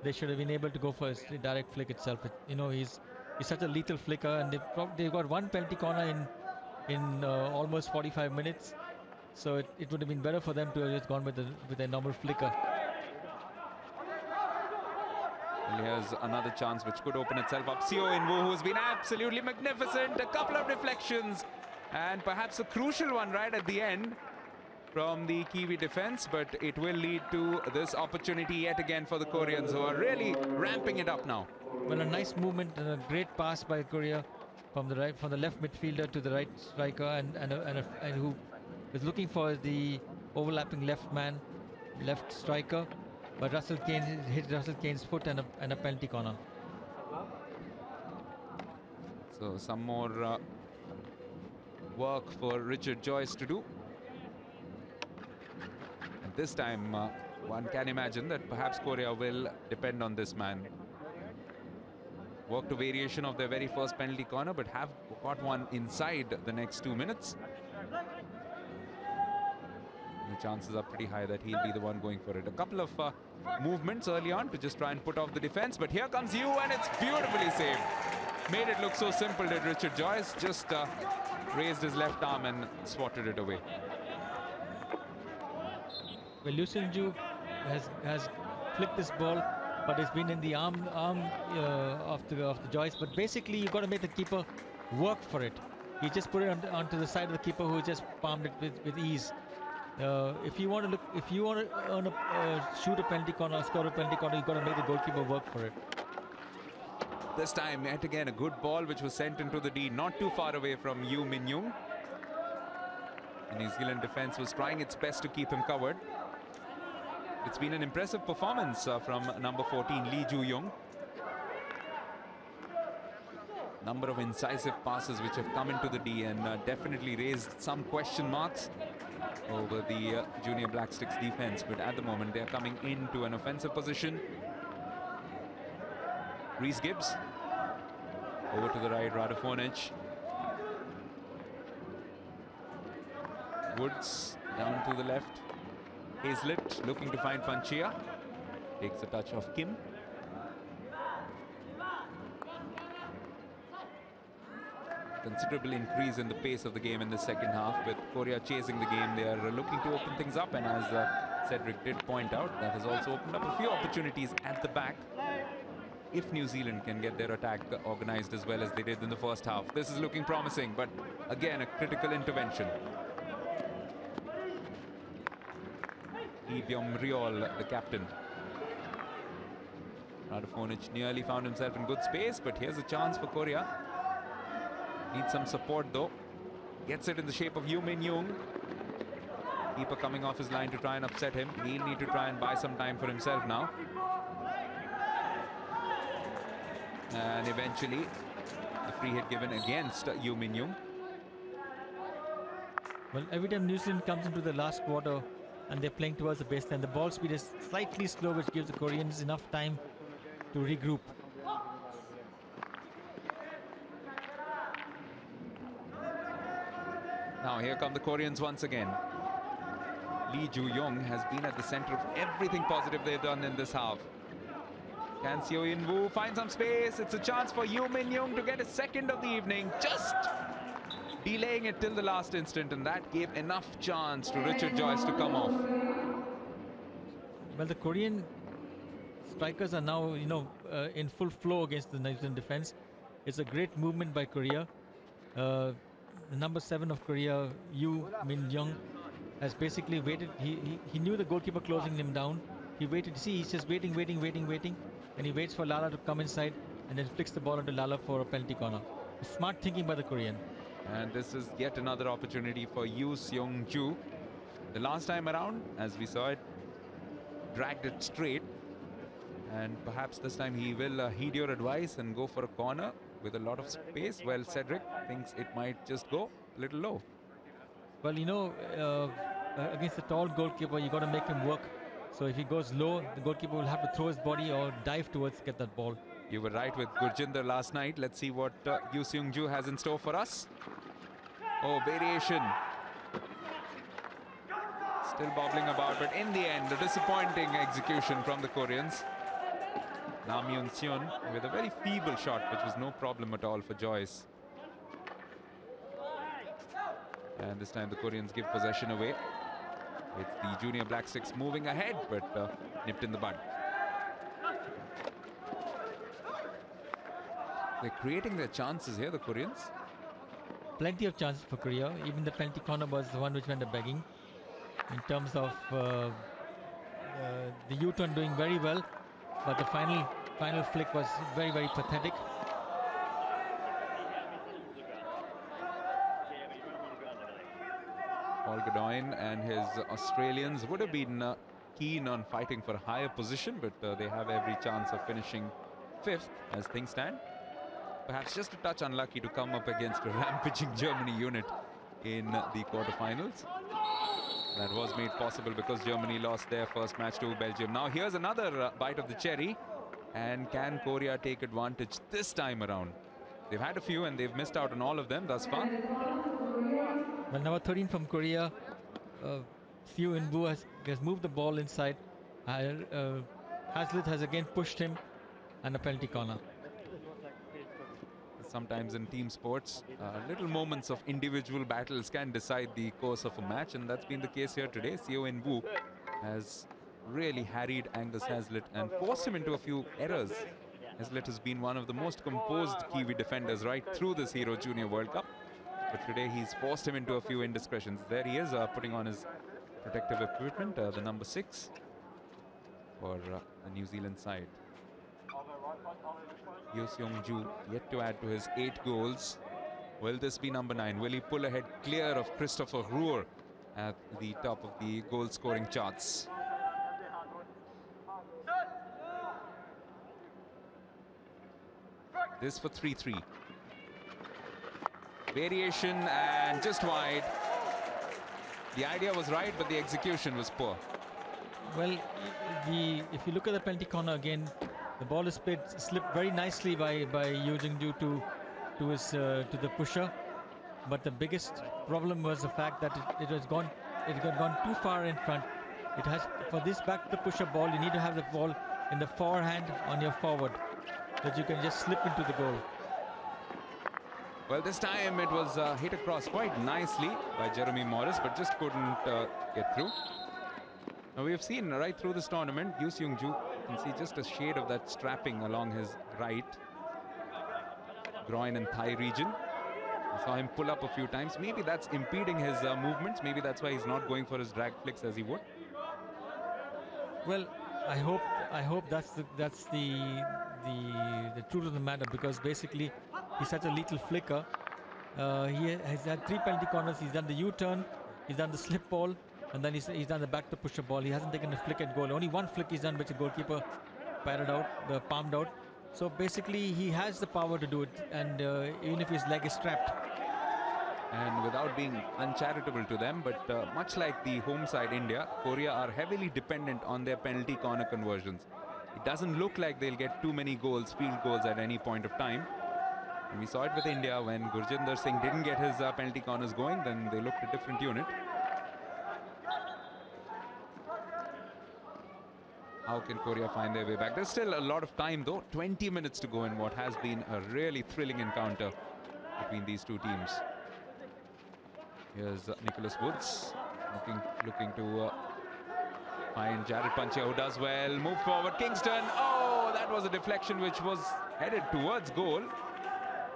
they should have been able to go for a direct flick itself. He's such a lethal flicker, and they've got one penalty corner in almost 45 minutes. So it would have been better for them to have just gone with a normal flicker. And here's another chance which could open itself up. Seo In-woo, who's been absolutely magnificent. A couple of deflections, and perhaps a crucial one right at the end from the Kiwi defense, but it will lead to this opportunity yet again for the Koreans, who are really ramping it up now. Well, a nice movement and a great pass by Korea from the left midfielder to the right striker, and who is looking for the overlapping left striker, but Russell Kane hit Russell Kane's foot, and a penalty corner. So some more work for Richard Joyce to do. And this time, one can imagine that perhaps Korea will depend on this man. Worked a variation of their very first penalty corner, but have got one inside the next 2 minutes. And the chances are pretty high that he'll be the one going for it. A couple of movements early on to just try and put off the defense, but here comes Yu, and it's beautifully saved. Made it look so simple, did Richard Joyce. Just raised his left arm and swatted it away. Well, Lee Seung-ju has flicked this ball, but it's been in the arm of the Joyce. But basically, you got to make the keeper work for it. He just put it onto the side of the keeper, who just palmed it with ease. If you want to shoot a penalty corner, or score a penalty corner, you got to make the goalkeeper work for it. This time, yet again, a good ball which was sent into the D, not too far away from Yoo Min-young. The New Zealand defense was trying its best to keep him covered. It's been an impressive performance from number 14, Lee Joo-young. Number of incisive passes which have come into the D, and definitely raised some question marks over the Junior Black Sticks defense. But at the moment, they're coming into an offensive position. Rhys Gibbs over to the right, Radovanic. Woods down to the left. Hazlett looking to find Panchia. Takes a touch of Kim. Considerable increase in the pace of the game in the second half. With Korea chasing the game, they are looking to open things up. And as Cedric did point out, that has also opened up a few opportunities at the back. If New Zealand can get their attack organized as well as they did in the first half. This is looking promising, but again, a critical intervention. Lee Byung-ryol, the captain. Radovanic nearly found himself in good space, but here's a chance for Korea. Needs some support though. Gets it in the shape of Yoo Min-young. Keeper coming off his line to try and upset him. He'll need to try and buy some time for himself now. And eventually, the free hit given against Yoo Min-young. Well, every time New Zealand comes into the last quarter and they're playing towards the baseline, the ball speed is slightly slow, which gives the Koreans enough time to regroup. Now here come the Koreans once again. Lee Joo-young has been at the center of everything positive they've done in this half. Can Seo In-woo find some space? It's a chance for Yoo Min-young to get a second of the evening. Just delaying it till the last instant, and that gave enough chance to Richard Joyce to come off. Well, the Korean strikers are now, in full flow against the New Zealand defense. It's a great movement by Korea. The number 7 of Korea, Yoo Min-young, has basically waited. He knew the goalkeeper closing him down. He waited. See, he's just waiting. And he waits for Lala to come inside and then flicks the ball into Lala for a penalty corner. Smart thinking by the Korean. And this is yet another opportunity for Yoo Seung-ju. The last time around, as we saw it, dragged it straight. And perhaps this time he will heed your advice and go for a corner with a lot of space. Well, Cedric thinks it might just go a little low. Well, against a tall goalkeeper, you got to make him work. So if he goes low, the goalkeeper will have to throw his body or dive towards get that ball. You were right with Gurjinder last night. Let's see what Yoo Seung-ju has in store for us. Oh, variation. Still bobbling about, but in the end, a disappointing execution from the Koreans. Nam Yoon-seon with a very feeble shot, which was no problem at all for Joyce. And this time the Koreans give possession away. It's the junior Black Six moving ahead, but nipped in the bud. They're creating their chances here, the Koreans. Plenty of chances for Korea. Even the penalty corner was the one which went a begging. In terms of the U-turn doing very well, but the final flick was very, very pathetic. Paul Godoyne and his Australians would have been keen on fighting for a higher position, but they have every chance of finishing 5th as things stand. Perhaps just a touch unlucky to come up against a rampaging Germany unit in the quarterfinals. That was made possible because Germany lost their first match to Belgium. Now here's another bite of the cherry. And can Korea take advantage this time around? They've had a few and they've missed out on all of them thus far. Well, number 13 from Korea, Seo In-woo has moved the ball inside. Hazlitt has again pushed him, and a penalty corner. Sometimes in team sports, little moments of individual battles can decide the course of a match, and that's been the case here today. Seo In-woo has really harried Angus Hazlitt and forced him into a few errors. Hazlitt has been one of the most composed Kiwi defenders right through this Hero Junior World Cup. But today he's forced him into a few indiscretions. There he is, putting on his protective equipment, the number 6 for the New Zealand side. Yoo Seung-ju yet to add to his 8 goals. Will this be number 9? Will he pull ahead clear of Christopher Ruhr at the top of the goal scoring charts? This for 3-3. Variation and just wide. The idea was right, but the execution was poor. Well, if you look at the penalty corner again, the ball is slipped very nicely by Yoo Seung-ju to the pusher. But the biggest problem was the fact that it had gone too far in front. It has, for this back to the pusher ball, you need to have the ball in the forehand on your forward, that you can just slip into the goal. Well, this time it was hit across quite nicely by Jeremy Morris, but just couldn't get through. Now we have seen right through this tournament, Yoo Seung-ju, you can see just a shade of that strapping along his right groin and thigh region. I saw him pull up a few times. Maybe that's impeding his movements. Maybe that's why he's not going for his drag flicks as he would. Well, I hope that's the truth of the matter, because basically he's such a lethal flicker. He has had 3 penalty corners. He's done the U-turn, he's done the slip ball, and then he's done the back to pusher ball. He hasn't taken a flick at goal. Only one flick he's done, which the goalkeeper palmed out. So basically he has the power to do it, and even if his leg is strapped. And without being uncharitable to them, but much like the home side India, Korea are heavily dependent on their penalty corner conversions. It doesn't look like they'll get too many goals, field goals at any point of time. And we saw it with India when Gurjinder Singh didn't get his penalty corners going, then they looked a different unit. How can Korea find their way back? There's still a lot of time though, 20 minutes to go in what has been a really thrilling encounter between these two teams. Here's Nicholas Woods looking to find Jared Panchia, who does well. Move forward, Kingston. Oh, that was a deflection which was headed towards goal.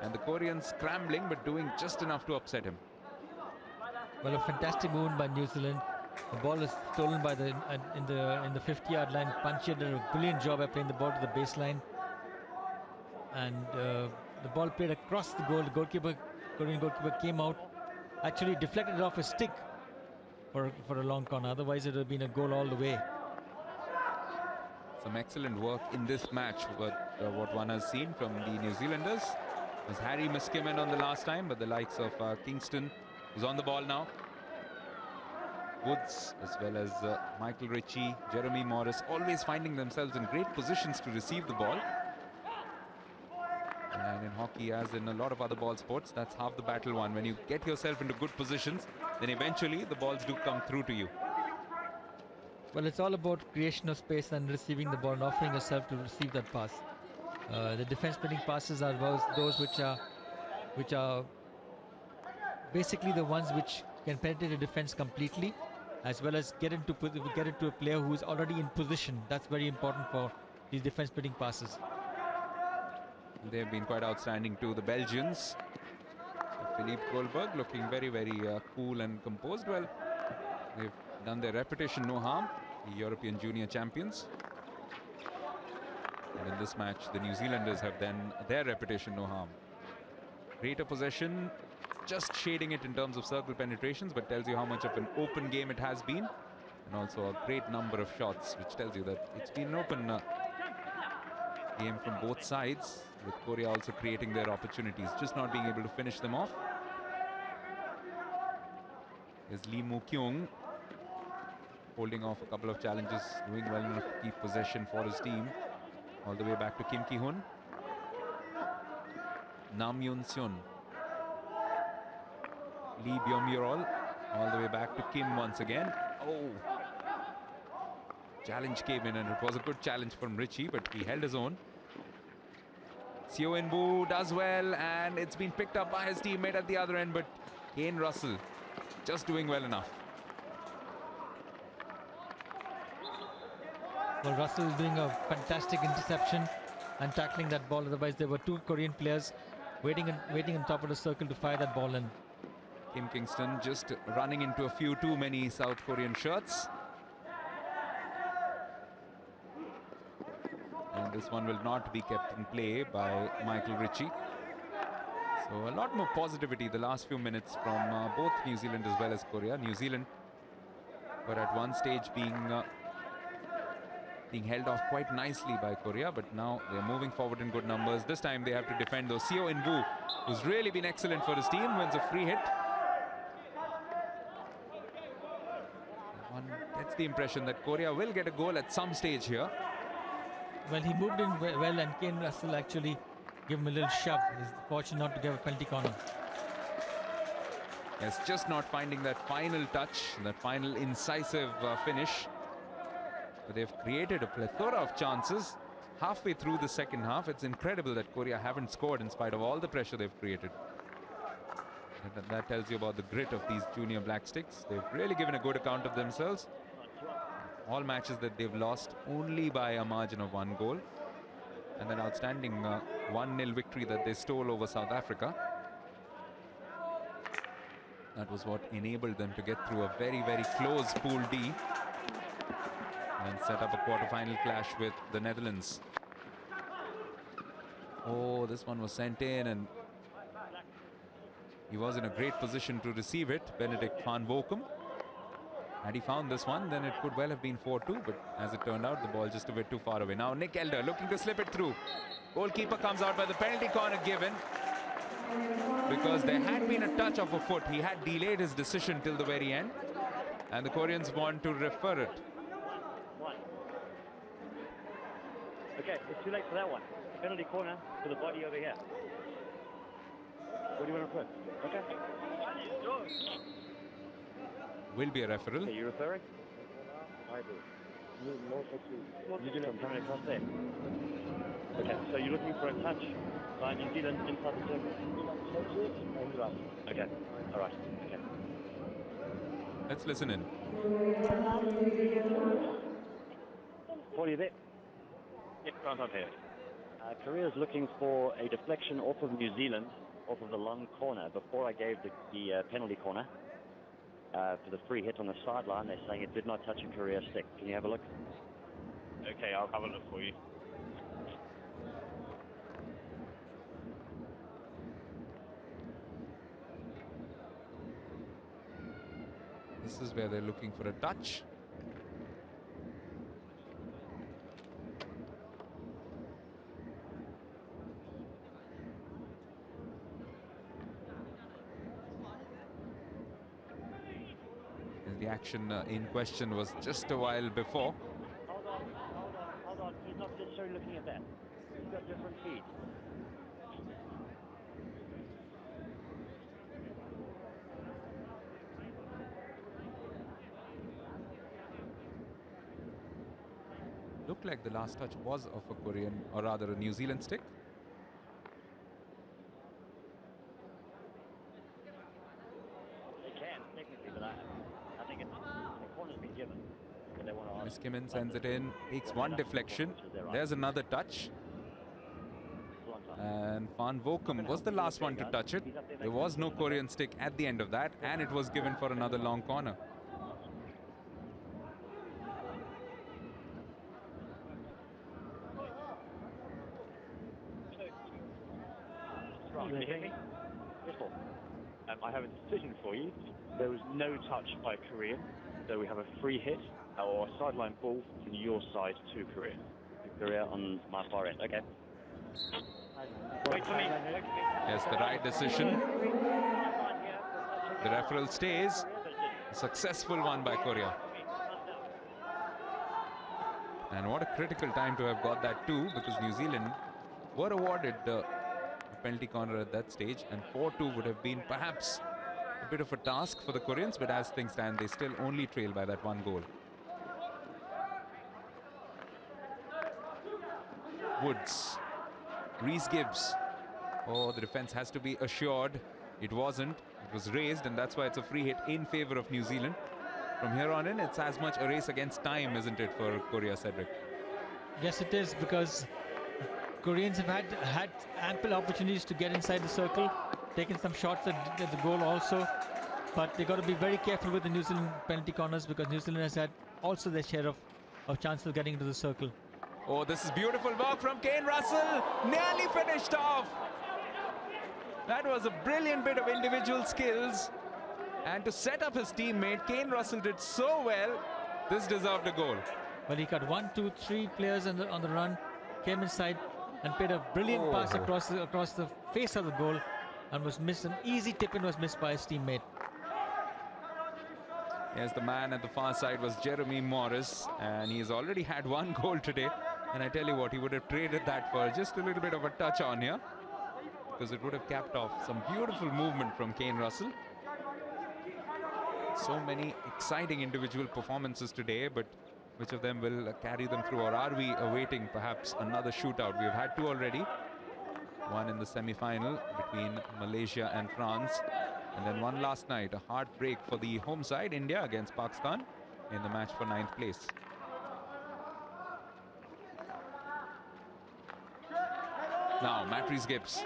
And the Koreans scrambling but doing just enough to upset him. Well, a fantastic move by New Zealand. The ball is stolen by in the 50-yard line. Panchia did a brilliant job at playing the ball to the baseline. And the ball played across the goal. The Korean goalkeeper came out, actually deflected it off his stick for a long corner. Otherwise it would have been a goal all the way. Some excellent work in this match, but what one has seen from the New Zealanders. Was Harry Miskimen on the last time, but the likes of Kingston is on the ball now. Woods as well as Michael Ritchie, Jeremy Morris, always finding themselves in great positions to receive the ball. And in hockey, as in a lot of other ball sports, that's half the battle won. When you get yourself into good positions, then eventually the balls do come through to you. Well, it's all about creation of space and receiving the ball and offering yourself to receive that pass. The defense-splitting passes are those which are basically the ones which can penetrate a defense completely, as well as get into a player who is already in position. That's very important for these defense-splitting passes. They've been quite outstanding too, the Belgians. Philippe Goldberg looking very, very cool and composed. Well, they've done their reputation no harm, the European Junior Champions. And in this match, the New Zealanders have done their reputation no harm. Greater possession, just shading it in terms of circle penetrations, but tells you how much of an open game it has been. And also a great number of shots, which tells you that it's been an open game from both sides, with Korea also creating their opportunities, just not being able to finish them off. There's Lee Moo-kyung holding off a couple of challenges, doing well enough to keep possession for his team. All the way back to Kim Ki-hun. Nam Yoon-seon. Lee Byung-yeol all the way back to Kim once again. Oh! Challenge came in, and it was a good challenge from Richie, but he held his own. Seo In-woo does well, and it's been picked up by his teammate at the other end, but Kane Russell just doing well enough. Well, Russell is doing a fantastic interception and tackling that ball. Otherwise, there were two Korean players waiting on top of the circle to fire that ball in. Kim Kingston just running into a few too many South Korean shirts. And this one will not be kept in play by Michael Ritchie. So a lot more positivity the last few minutes from both New Zealand as well as Korea. New Zealand were at one stage being held off quite nicely by Korea, but now they're moving forward in good numbers. This time they have to defend, though. Seo In-woo, who's really been excellent for his team, wins a free hit. One gets the impression that Korea will get a goal at some stage here. Well, he moved in well, and Kane Russell actually gave him a little shove. He's fortunate not to give a penalty corner. Yes, just not finding that final touch, that final incisive finish. But they've created a plethora of chances halfway through the second half. It's incredible that Korea haven't scored in spite of all the pressure they've created. And that tells you about the grit of these junior Black Sticks. They've really given a good account of themselves. All matches that they've lost only by a margin of 1 goal. And an outstanding 1-0 victory that they stole over South Africa. That was what enabled them to get through a very, very close Pool D and set up a quarter-final clash with the Netherlands. Oh, this one was sent in, and he was in a great position to receive it, Benedict van Bokum. Had he found this one, then it could well have been 4-2, but as it turned out, the ball just a bit too far away. Now Nick Elder looking to slip it through. Goalkeeper comes out by the penalty corner given, because there had been a touch of a foot. He had delayed his decision till the very end, and the Koreans want to refer it. Okay, it's too late for that one. Penalty corner for the body over here. What do you want to put? Okay. Will be a referral. Okay, you referring? I do. You do not coming across there. Okay, so you're looking for a touch by New Zealand inside the circle? Okay, all right, okay. Let's listen in. Paul, you there? Yep, right on here. Korea's looking for a deflection off of New Zealand, off of the long corner. Before I gave the penalty corner for the free hit on the sideline, they're saying it did not touch a Korea stick. Can you have a look? Okay, I'll have a look for you. This is where they're looking for a touch. The action in question was just a while before. Hold on. He's not necessarily looking at that. He's got different feet. Looked like the last touch was of a Korean, or rather a New Zealand stick. They can, technically, but I think it's, the corner's been given. But they want to Miss Kimmin sends it in, takes one deflection. There's another touch. And Van Vokum was the last one to touch it. There was no Korean stick at the end of that, and it was given for another long corner. Can you hear me? I have a decision for you. There was no touch by Korean, so we have a free hit or a sideline ball from your side to Korea. Korea on my far end. Okay. Wait for me. Yes, the right decision. The referral stays. A successful one by Korea. And what a critical time to have got that too, because New Zealand were awarded the penalty corner at that stage, and 4-2 would have been perhaps a bit of a task for the Koreans, but as things stand, they still only trail by that one goal. Woods. Rhys Gibbs. Oh, the defense has to be assured. It wasn't. It was raised, and that's why it's a free hit in favor of New Zealand. From here on in, it's as much a race against time, isn't it, for Korea, Cedric? Yes, it is, because Koreans have had ample opportunities to get inside the circle, taken some shots at the goal also, but they got to be very careful with the New Zealand penalty corners, because New Zealand has had also their share of chances of getting into the circle. Oh, this is beautiful work from Kane Russell. Nearly finished off. That was a brilliant bit of individual skills. And to set up his teammate, Kane Russell did so well. This deserved a goal. Well, he got 1, 2, 3 players on the run, came inside and played a brilliant pass across the face of the goal, and was missed. An easy tip-in was missed by his teammate. Yes, the man at the far side was Jeremy Morris, and he's already had one goal today. And I tell you what, he would have traded that for just a little bit of a touch on here, because it would have capped off some beautiful movement from Kane Russell. So many exciting individual performances today, but which of them will carry them through, or are we awaiting perhaps another shootout? We've had two already. One in the semi-final between Malaysia and France, and then one last night, a heartbreak for the home side, India against Pakistan, in the match for 9th place. Now, Rhys Gibbs.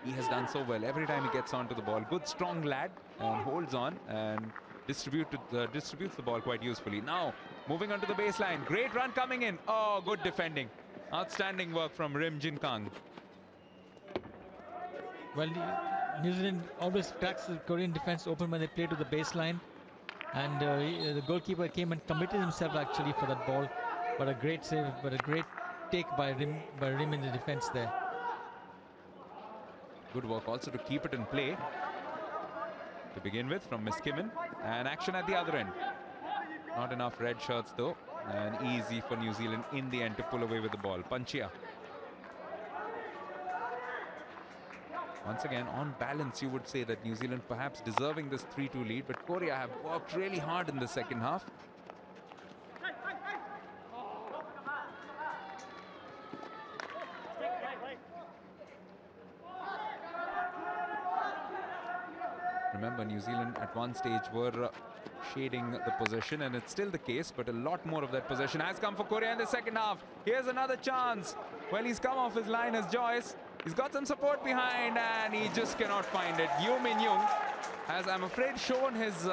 He has done so well every time he gets onto the ball. Good, strong lad, and holds on and distributes the ball quite usefully. Now, moving onto the baseline. Great run coming in. Oh, good defending. Outstanding work from Rim Jin Kang. Well, New Zealand always cracks the Korean defense open when they play to the baseline. And the goalkeeper came and committed himself actually for that ball. But a great save, but a great take by Rim in the defense there. Good work also to keep it in play to begin with from Miss Kimmin, and action at the other end. Not enough red shirts though, and easy for New Zealand in the end to pull away with the ball. Panchia. Once again, on balance, you would say that New Zealand perhaps deserving this 3-2 lead, but Korea have worked really hard in the second half. Remember, New Zealand at one stage were shading the possession, and it's still the case, but a lot more of that possession has come for Korea in the second half. Here's another chance. Well, he's come off his line as Joyce. He's got some support behind, and he just cannot find it. Yoo Min Young has, I'm afraid, shown his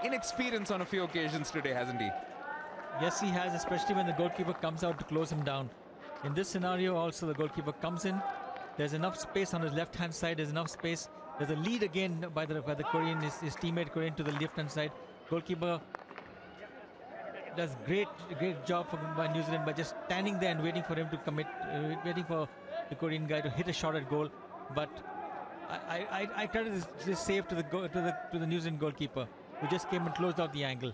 inexperience on a few occasions today, hasn't he? Yes, he has, especially when the goalkeeper comes out to close him down. In this scenario also, the goalkeeper comes in. There's enough space on his left-hand side. There's enough space. There's a lead again by the Korean, his teammate Korean to the left-hand side. Goalkeeper does great job by New Zealand by just standing there and waiting for him to commit, waiting for the Korean guy to hit a shot at goal. But I credit this save to the New Zealand goalkeeper, who just came and closed out the angle.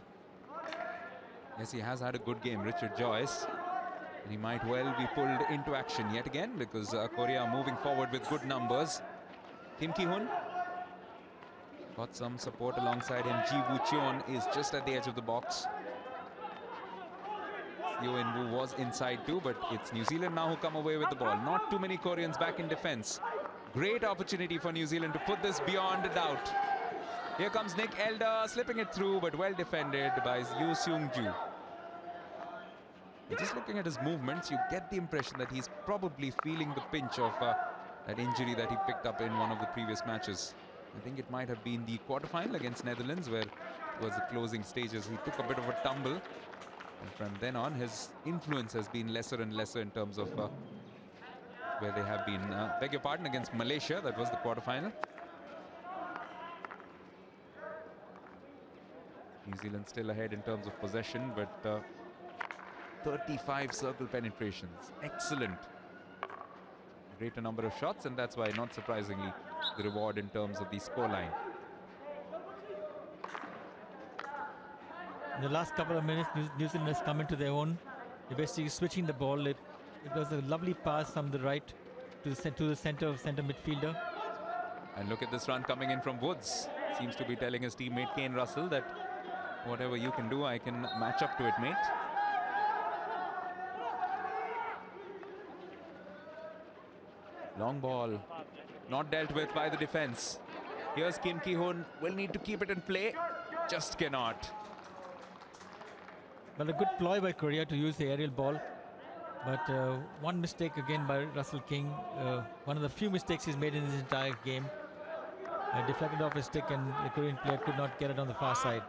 Yes, he has had a good game, Richard Joyce. And he might well be pulled into action yet again, because Korea are moving forward with good numbers. Kim Ki-hoon got some support alongside him. Ji Woo-cheon is just at the edge of the box. Yo In-woo was inside too, but it's New Zealand now who come away with the ball. Not too many Koreans back in defense. Great opportunity for New Zealand to put this beyond a doubt. Here comes Nick Elder, slipping it through, but well defended by Yoo Seung-ju. Just looking at his movements, you get the impression that he's probably feeling the pinch of that injury that he picked up in one of the previous matches. I think it might have been the quarterfinal against Netherlands, where it was the closing stages. He took a bit of a tumble, and from then on, his influence has been lesser and lesser in terms of where they have been. Beg your pardon, against Malaysia, that was the quarterfinal. New Zealand still ahead in terms of possession, but 35 circle penetrations. Excellent. Greater number of shots, and that's why, not surprisingly, the reward in terms of the scoreline. In the last couple of minutes, New Zealand has come into their own. They're basically switching the ball. It was a lovely pass from the right to the center midfielder. And look at this run coming in from Woods. Seems to be telling his teammate Kane Russell that whatever you can do, I can match up to it, mate. Long ball, not dealt with by the defense. Here's Kim Ki-hoon, will need to keep it in play, just cannot. Well, a good ploy by Korea to use the aerial ball, but one mistake again by Russell King. One of the few mistakes he's made in this entire game. Deflected off his stick, and the Korean player could not get it on the far side.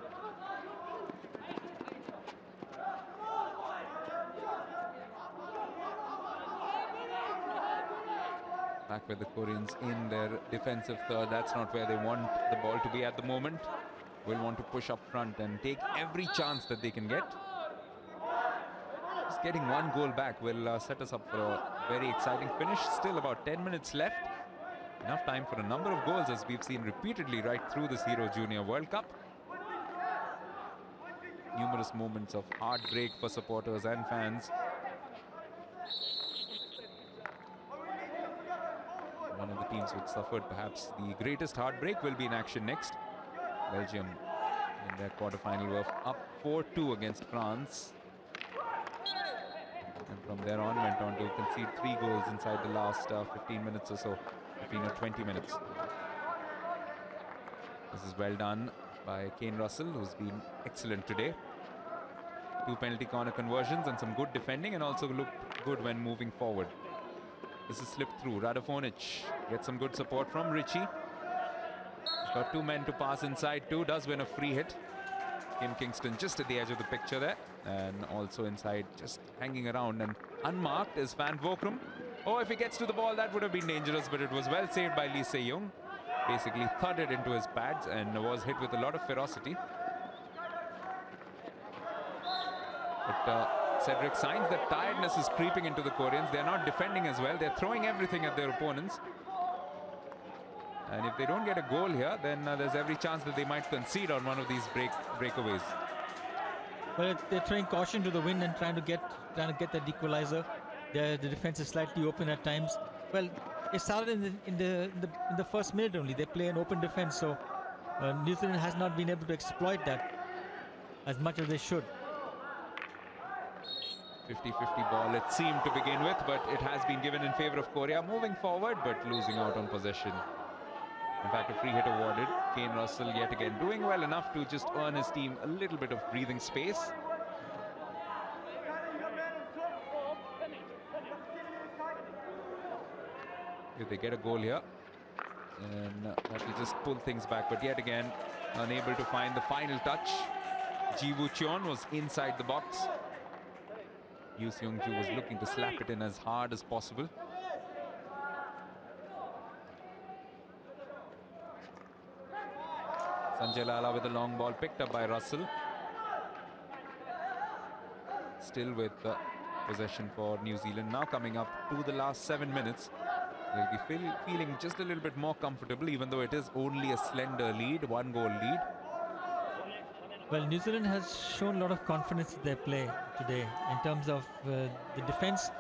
Back with the Koreans in their defensive third. That's not where they want the ball to be at the moment. Will want to push up front and take every chance that they can get. Just getting one goal back will set us up for a very exciting finish. Still about 10 minutes left. Enough time for a number of goals, as we've seen repeatedly right through this Hero Junior World Cup. Numerous moments of heartbreak for supporters and fans. One of the teams which suffered perhaps the greatest heartbreak will be in action next. Belgium in their quarterfinal were up 4-2 against France. And from there on went on to concede 3 goals inside the last 15 minutes or so. 15 or 20 minutes. This is well done by Kane Russell, who's been excellent today. 2 penalty corner conversions and some good defending, and also looked good when moving forward. This is slipped through. Radovonic gets some good support from Richie. He's got 2 men to pass inside too. Does win a free hit. Kim Kingston just at the edge of the picture there. And also inside, just hanging around and unmarked is Van Vokrum. Oh, if he gets to the ball, that would have been dangerous, but it was well saved by Lee Se-young. Basically thudded into his pads and was hit with a lot of ferocity. But Cedric signs that tiredness is creeping into the Koreans. They're not defending as well. They're throwing everything at their opponents. And if they don't get a goal here, then there's every chance that they might concede on one of these breakaways. Well, they're throwing caution to the wind and trying to get that equalizer. The defense is slightly open at times. Well, it started in the first minute only. They play an open defense, so New Zealand has not been able to exploit that as much as they should. 50-50 ball it seemed to begin with, but it has been given in favor of Korea, moving forward but losing out on possession. In fact, a free hit awarded. Kane Russell yet again doing well enough to just earn his team a little bit of breathing space. If they get a goal here, and that will just pull things back, but yet again unable to find the final touch. Ji Woo-cheon was inside the box. Yoo Seung-ju was looking to slap it in as hard as possible. Sanjay Lala with a long ball picked up by Russell. Still with possession for New Zealand. Now coming up to the last 7 minutes. They'll be feeling just a little bit more comfortable, even though it is only a slender lead, 1 goal lead. Well, New Zealand has shown a lot of confidence in their play today. In terms of the defense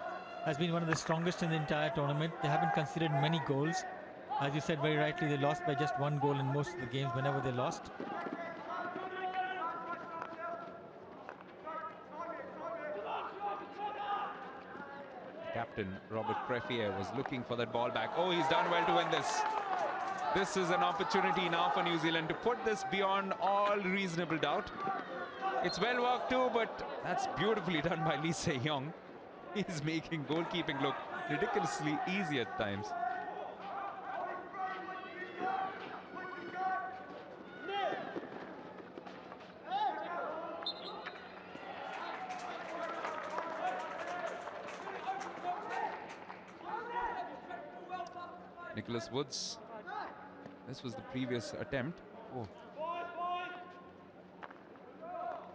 has been one of the strongest in the entire tournament. They haven't conceded many goals. As you said very rightly, they lost by just 1 goal in most of the games whenever they lost. captain, Robert Creffier, was looking for that ball back. Oh, he's done well to win this. This is an opportunity now for New Zealand to put this beyond all reasonable doubt. It's well worked too, but that's beautifully done by Lee Se-yong. He's making goalkeeping look ridiculously easy at times. Nicholas Woods. This was the previous attempt. Oh.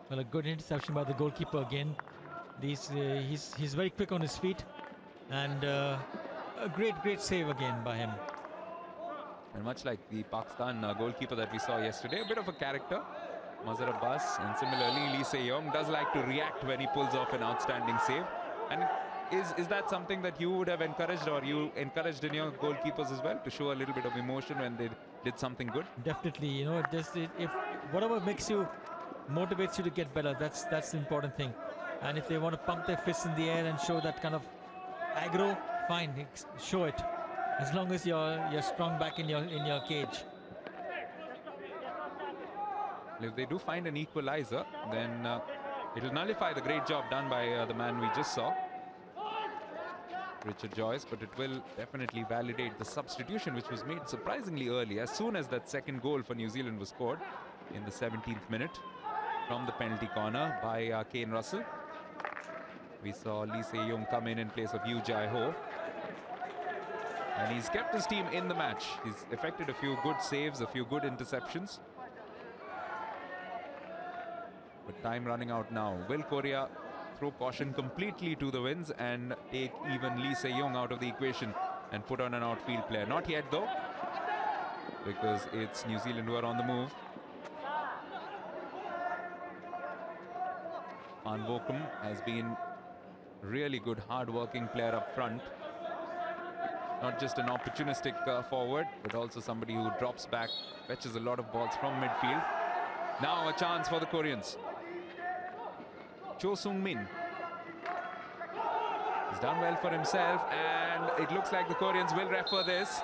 Well, a good interception by the goalkeeper again. He's very quick on his feet, and a great save again by him. And much like the Pakistan goalkeeper that we saw yesterday, a bit of a character, Mazhar Abbas, and similarly Lee Se-yong does like to react when he pulls off an outstanding save. And is that something that you would have encouraged, or you encouraged in your goalkeepers as well, to show a little bit of emotion when they did something good? Definitely, you know, if whatever motivates you to get better, that's the important thing. And if they want to pump their fists in the air and show that kind of aggro, fine, show it, as long as you're strong back in your cage. If they do find an equalizer, then it'll nullify the great job done by the man we just saw, Richard Joyce, but it will definitely validate the substitution which was made surprisingly early, as soon as that second goal for New Zealand was scored in the 17th minute from the penalty corner by Kane Russell. We saw Lee Se-yong come in place of Yu Jai-ho, and he's kept his team in the match. He's effected a few good saves, a few good interceptions. But time running out now. Will Korea throw caution completely to the winds and take even Lee Se-yong out of the equation and put on an outfield player? Not yet though, because it's New Zealand who are on the move. Van Bokum has been really good, hard-working player up front. Not just an opportunistic forward, but also somebody who drops back, fetches a lot of balls from midfield. Now a chance for the Koreans. Cho Sung-min has done well for himself, and it looks like the Koreans will refer this.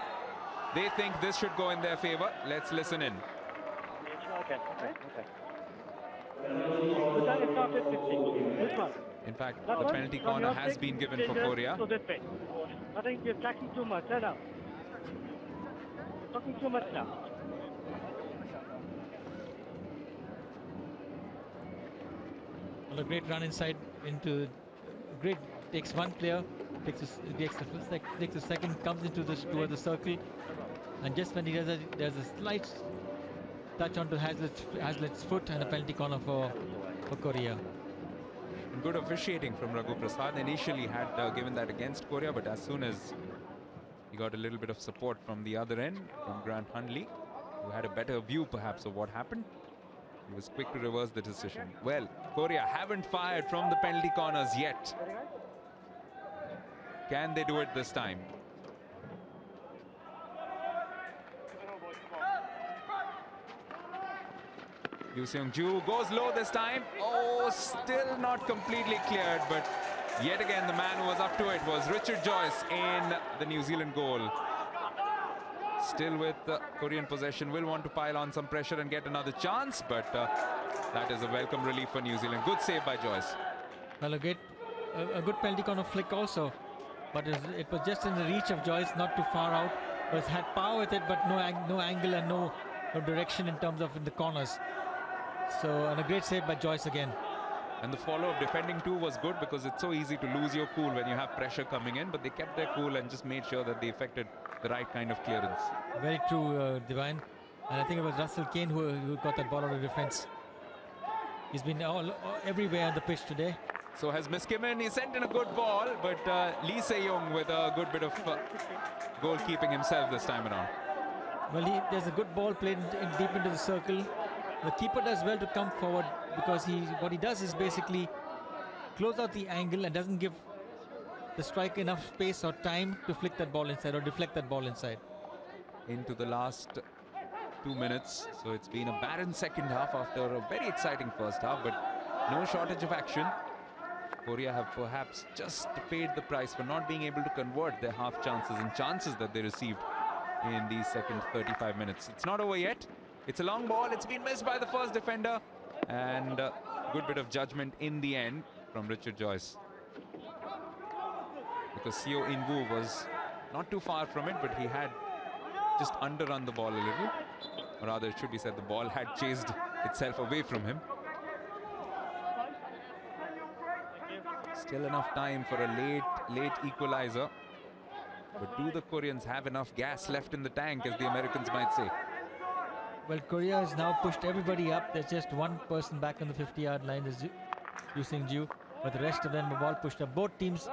They think this should go in their favor. Let's listen in. Okay. In fact, the penalty corner has been given for Korea. I think you're talking too much now. You're talking too much now. Well, a great run inside into great, takes one player, takes the second, comes into toward the circle, and just when he does it, there's a slight touch onto Hazlett's foot, and a penalty corner for Korea. Good officiating from Raghu Prasad. Initially had given that against Korea, but as soon as he got a little bit of support from the other end, from Grant Hundley, who had a better view perhaps of what happened, he was quick to reverse the decision. Well, Korea haven't fired from the penalty corners yet. Can they do it this time? Yu Seong-ju goes low this time. Oh, still not completely cleared, but yet again the man who was up to it was Richard Joyce in the New Zealand goal. Still with Korean possession, will want to pile on some pressure and get another chance, but that is a welcome relief for New Zealand. Good save by Joyce. Well, a good penalty corner flick also, but it was just in the reach of Joyce, not too far out. It had power with it, but no angle and no direction in terms of in the corners. So, and a great save by Joyce again. And the follow-up defending too was good, because it's so easy to lose your cool when you have pressure coming in, but they kept their cool and just made sure that they effected the right kind of clearance. Very true, Divine. And I think it was Russell Kane who got that ball out of defense. He's been everywhere on the pitch today. So has Miskimen. He sent in a good ball, but Lee Se-yong with a good bit of goalkeeping himself this time around. Well, there's a good ball played deep into the circle. The keeper does well to come forward, because what he does is basically close out the angle and doesn't give the striker enough space or time to flick that ball inside or deflect that ball inside. Into the last 2 minutes, so it's been a barren second half after a very exciting first half, but no shortage of action. Korea have perhaps just paid the price for not being able to convert their half chances and chances that they received in these second 35 minutes. It's not over yet. It's a long ball. It's been missed by the first defender. And a good bit of judgment in the end from Richard Joyce. Because Seo In-woo was not too far from it, but he had just underrun the ball a little. Or rather, it should be said, the ball had chased itself away from him. Still enough time for a late equalizer. But do the Koreans have enough gas left in the tank, as the Americans might say? Well, Korea has now pushed everybody up. There's just one person back on the 50-yard line, is Yoo Seung-ju, but the rest of them have all pushed up. Both teams,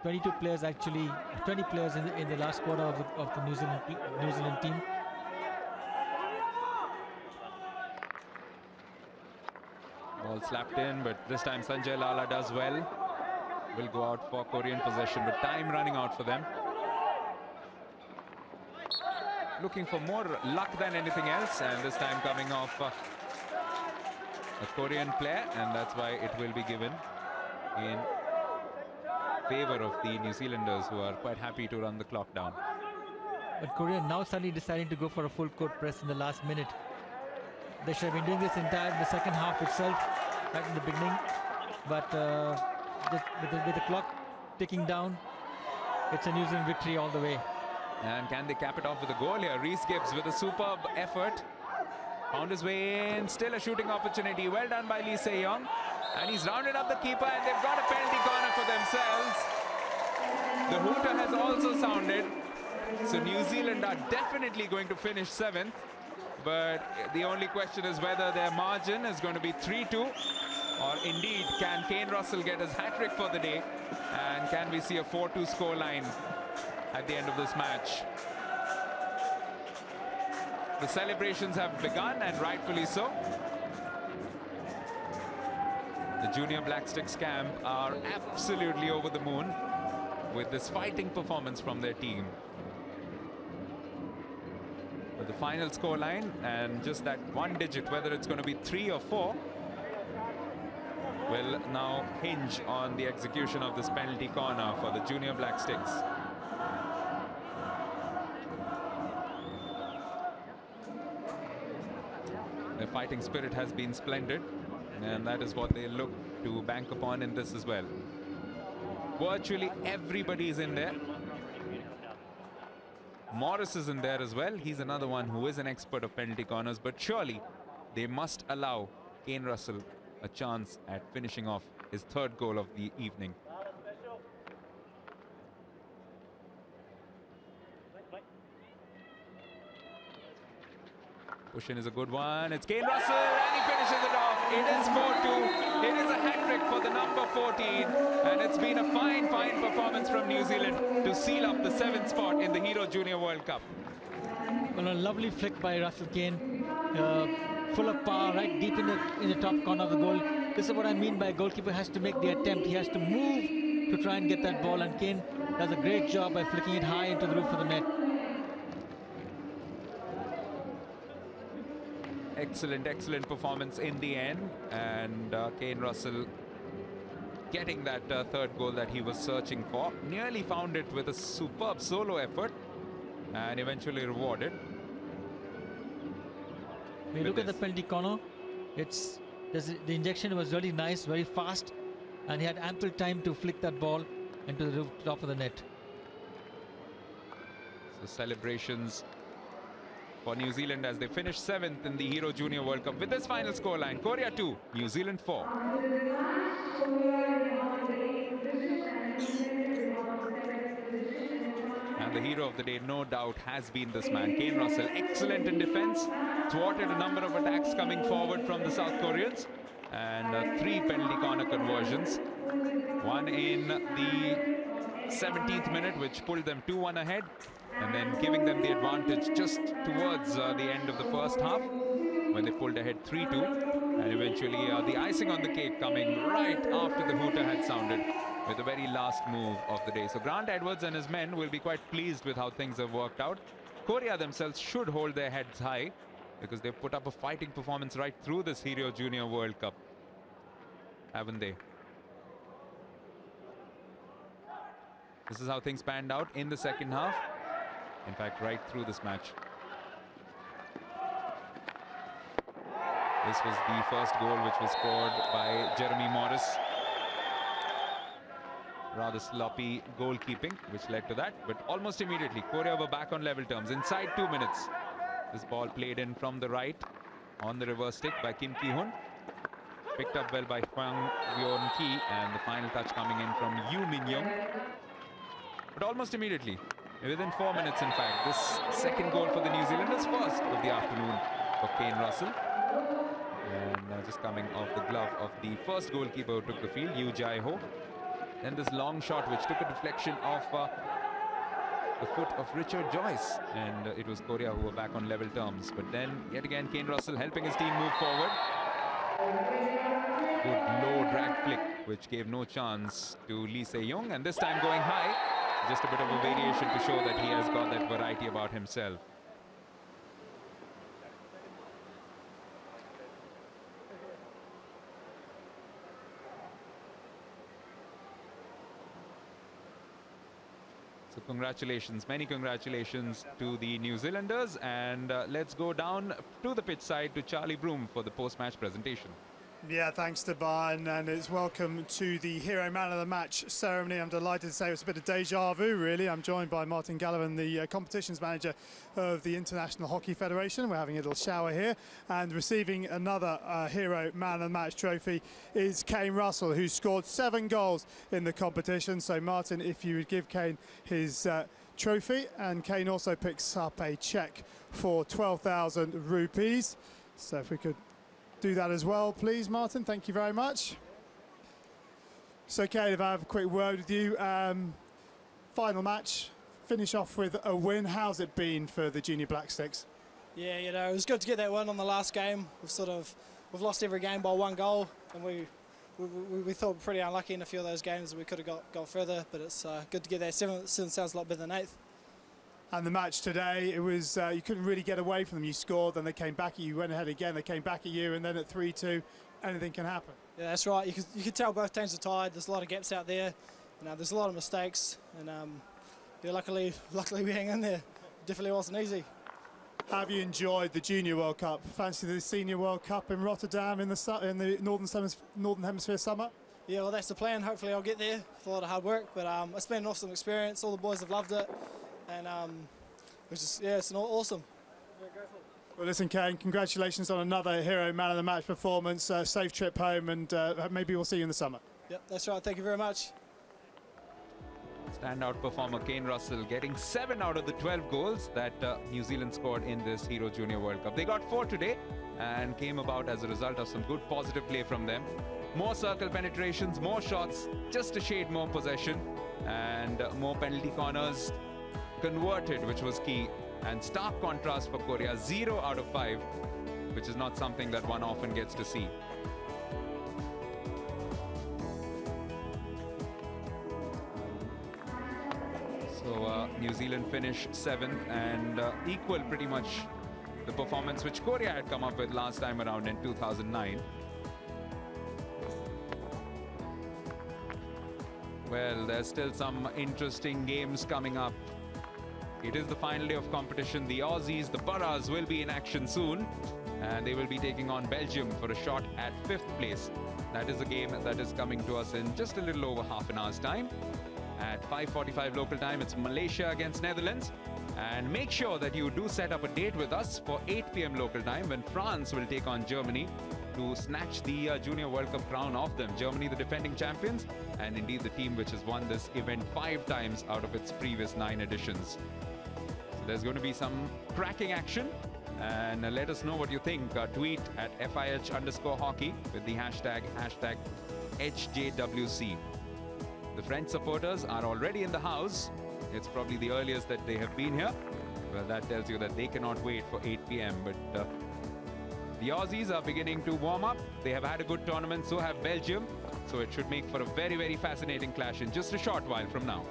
22 players actually, 20 players in the last quarter of the New Zealand team. Ball slapped in, but this time Sanjay Lala does well. Will go out for Korean possession, but time running out for them. Looking for more luck than anything else, and this time coming off a Korean player, and that's why it will be given in favor of the New Zealanders, who are quite happy to run the clock down. But Korea now suddenly deciding to go for a full court press in the last minute. They should have been doing this entire the second half itself, right in the beginning. But with the clock ticking down, it's a New Zealand victory all the way. And can they cap it off with a goal here? Rhys Gibbs with a superb effort. Found his way in. Still a shooting opportunity. Well done by Lee Se-young. And he's rounded up the keeper, and they've got a penalty corner for themselves. The hooter has also sounded. So New Zealand are definitely going to finish 7th. But the only question is whether their margin is going to be 3-2, or indeed can Kane Russell get his hat-trick for the day, and can we see a 4-2 scoreline at the end of this match. The celebrations have begun, and rightfully so. The Junior Black Sticks camp are absolutely over the moon with this fighting performance from their team. But the final scoreline, and just that one digit, whether it's going to be 3 or 4, will now hinge on the execution of this penalty corner for the Junior Black Sticks. Their fighting spirit has been splendid, and that is what they look to bank upon in this as well. Virtually everybody is in there. Morris is in there as well. He's another one who is an expert of penalty corners, but surely they must allow Kane Russell a chance at finishing off his 3rd goal of the evening. Push in is a good one. It's Kane Russell, and he finishes it off. It is 4-2. It is a hat-trick for the number 14, and it's been a fine performance from New Zealand to seal up the 7th spot in the Hero Junior World Cup. Well, a lovely flick by Russell Kane, full of power, right deep in the top corner of the goal. This is what I mean by a goalkeeper has to make the attempt. He has to move to try and get that ball, and Kane does a great job by flicking it high into the roof of the net. Excellent performance in the end, and Kane Russell getting that 3rd goal that he was searching for. Nearly found it with a superb solo effort, and eventually rewarded. When you look at the penalty corner, the injection was really nice, very fast, and he had ample time to flick that ball into the top of the net. So celebrations for New Zealand as they finish 7th in the Hero Junior World Cup with this final scoreline: Korea 2, New Zealand 4. And the hero of the day, no doubt, has been this man, Kane Russell. Excellent in defense, thwarted a number of attacks coming forward from the South Koreans, and 3 penalty corner conversions. One in the 17th minute, which pulled them 2-1 ahead, and then giving them the advantage just towards the end of the first half, when they pulled ahead 3-2, and eventually the icing on the cake coming right after the hooter had sounded with the very last move of the day. So Grant Edwards and his men will be quite pleased with how things have worked out. Korea themselves should hold their heads high, because they've put up a fighting performance right through this Hero Junior World Cup, haven't they? This is how things panned out in the second half. In fact, right through this match. This was the first goal which was scored by Jeremy Morris. Rather sloppy goalkeeping which led to that, but almost immediately Korea were back on level terms inside 2 minutes. This ball played in from the right on the reverse stick by Kim Ki-hoon. Picked up well by Hwang Won-ki, and the final touch coming in from Yoo Min-young. But almost immediately, within 4 minutes in fact, this second goal for the New Zealanders, first of the afternoon for Kane Russell. And just coming off the glove of the first goalkeeper who took the field, Yoo Jae-ho. Then this long shot which took a deflection of the foot of Richard Joyce, and it was Korea who were back on level terms. But then yet again Kane Russell helping his team move forward. Good low drag flick which gave no chance to Lee Se-young, and this time going high. Just a bit of a variation to show that he has got that variety about himself. So congratulations, many congratulations to the New Zealanders, and let's go down to the pitch side to Charlie Broom for the post-match presentation. Yeah, thanks to Brian, and it's welcome to the Hero Man of the Match ceremony. I'm delighted to say it's a bit of deja vu, really. I'm joined by Martin Gallivan, the competitions manager of the International Hockey Federation. We're having a little shower here, and receiving another Hero Man of the Match trophy is Kane Russell, who scored 7 goals in the competition. So, Martin, if you would give Kane his trophy, and Kane also picks up a cheque for 12,000 rupees. So if we could do that as well, please, Martin. Thank you very much. So, Kane, if I have a quick word with you, final match, finish off with a win. How's it been for the Junior Black Sticks? Yeah, you know, it was good to get that win on the last game. We've lost every game by 1 goal, and we thought we were pretty unlucky in a few of those games. We could have got further, but it's good to get that 7th. Sounds a lot better than 8th. And the match today, it was you couldn't really get away from them. You scored, then they came back at you, went ahead again, they came back at you, and then at 3-2, anything can happen. Yeah, that's right. You could tell both teams are tired. There's a lot of gaps out there. You know, there's a lot of mistakes, and yeah, luckily we hang in there. Definitely wasn't easy. Have you enjoyed the Junior World Cup? Fancy the Senior World Cup in Rotterdam in the Northern Hemisphere summer? Yeah, well, that's the plan. Hopefully I'll get there for a lot of hard work, but it's been an awesome experience. All the boys have loved it. And it's awesome. Well, listen, Kane, congratulations on another Hero Man of the Match performance. Safe trip home, and maybe we'll see you in the summer. Yep, that's right. Thank you very much. Standout performer Kane Russell getting 7 out of the 12 goals that New Zealand scored in this Hero Junior World Cup. They got 4 today and came about as a result of some good positive play from them. More circle penetrations, more shots, just a shade more possession, and more penalty corners converted, which was key. And stark contrast for Korea, 0 out of 5, which is not something that one often gets to see. So New Zealand finished 7th and equal pretty much the performance which Korea had come up with last time around in 2009. Well, there's still some interesting games coming up. It is the final day of competition. The Aussies, the Burras, will be in action soon, and they will be taking on Belgium for a shot at 5th place. That is a game that is coming to us in just a little over half an hour's time. At 5:45 local time, it's Malaysia against Netherlands. And make sure that you do set up a date with us for 8 p.m. local time, when France will take on Germany to snatch the Junior World Cup crown off them. Germany, the defending champions, and indeed the team which has won this event 5 times out of its previous 9 editions. There's going to be some cracking action, and let us know what you think. Tweet at FIH_hockey with the hashtag HJWC. The French supporters are already in the house. It's probably the earliest that they have been here. Well, that tells you that they cannot wait for 8 p.m. But the Aussies are beginning to warm up. They have had a good tournament, so have Belgium. So it should make for a very, very fascinating clash in just a short while from now.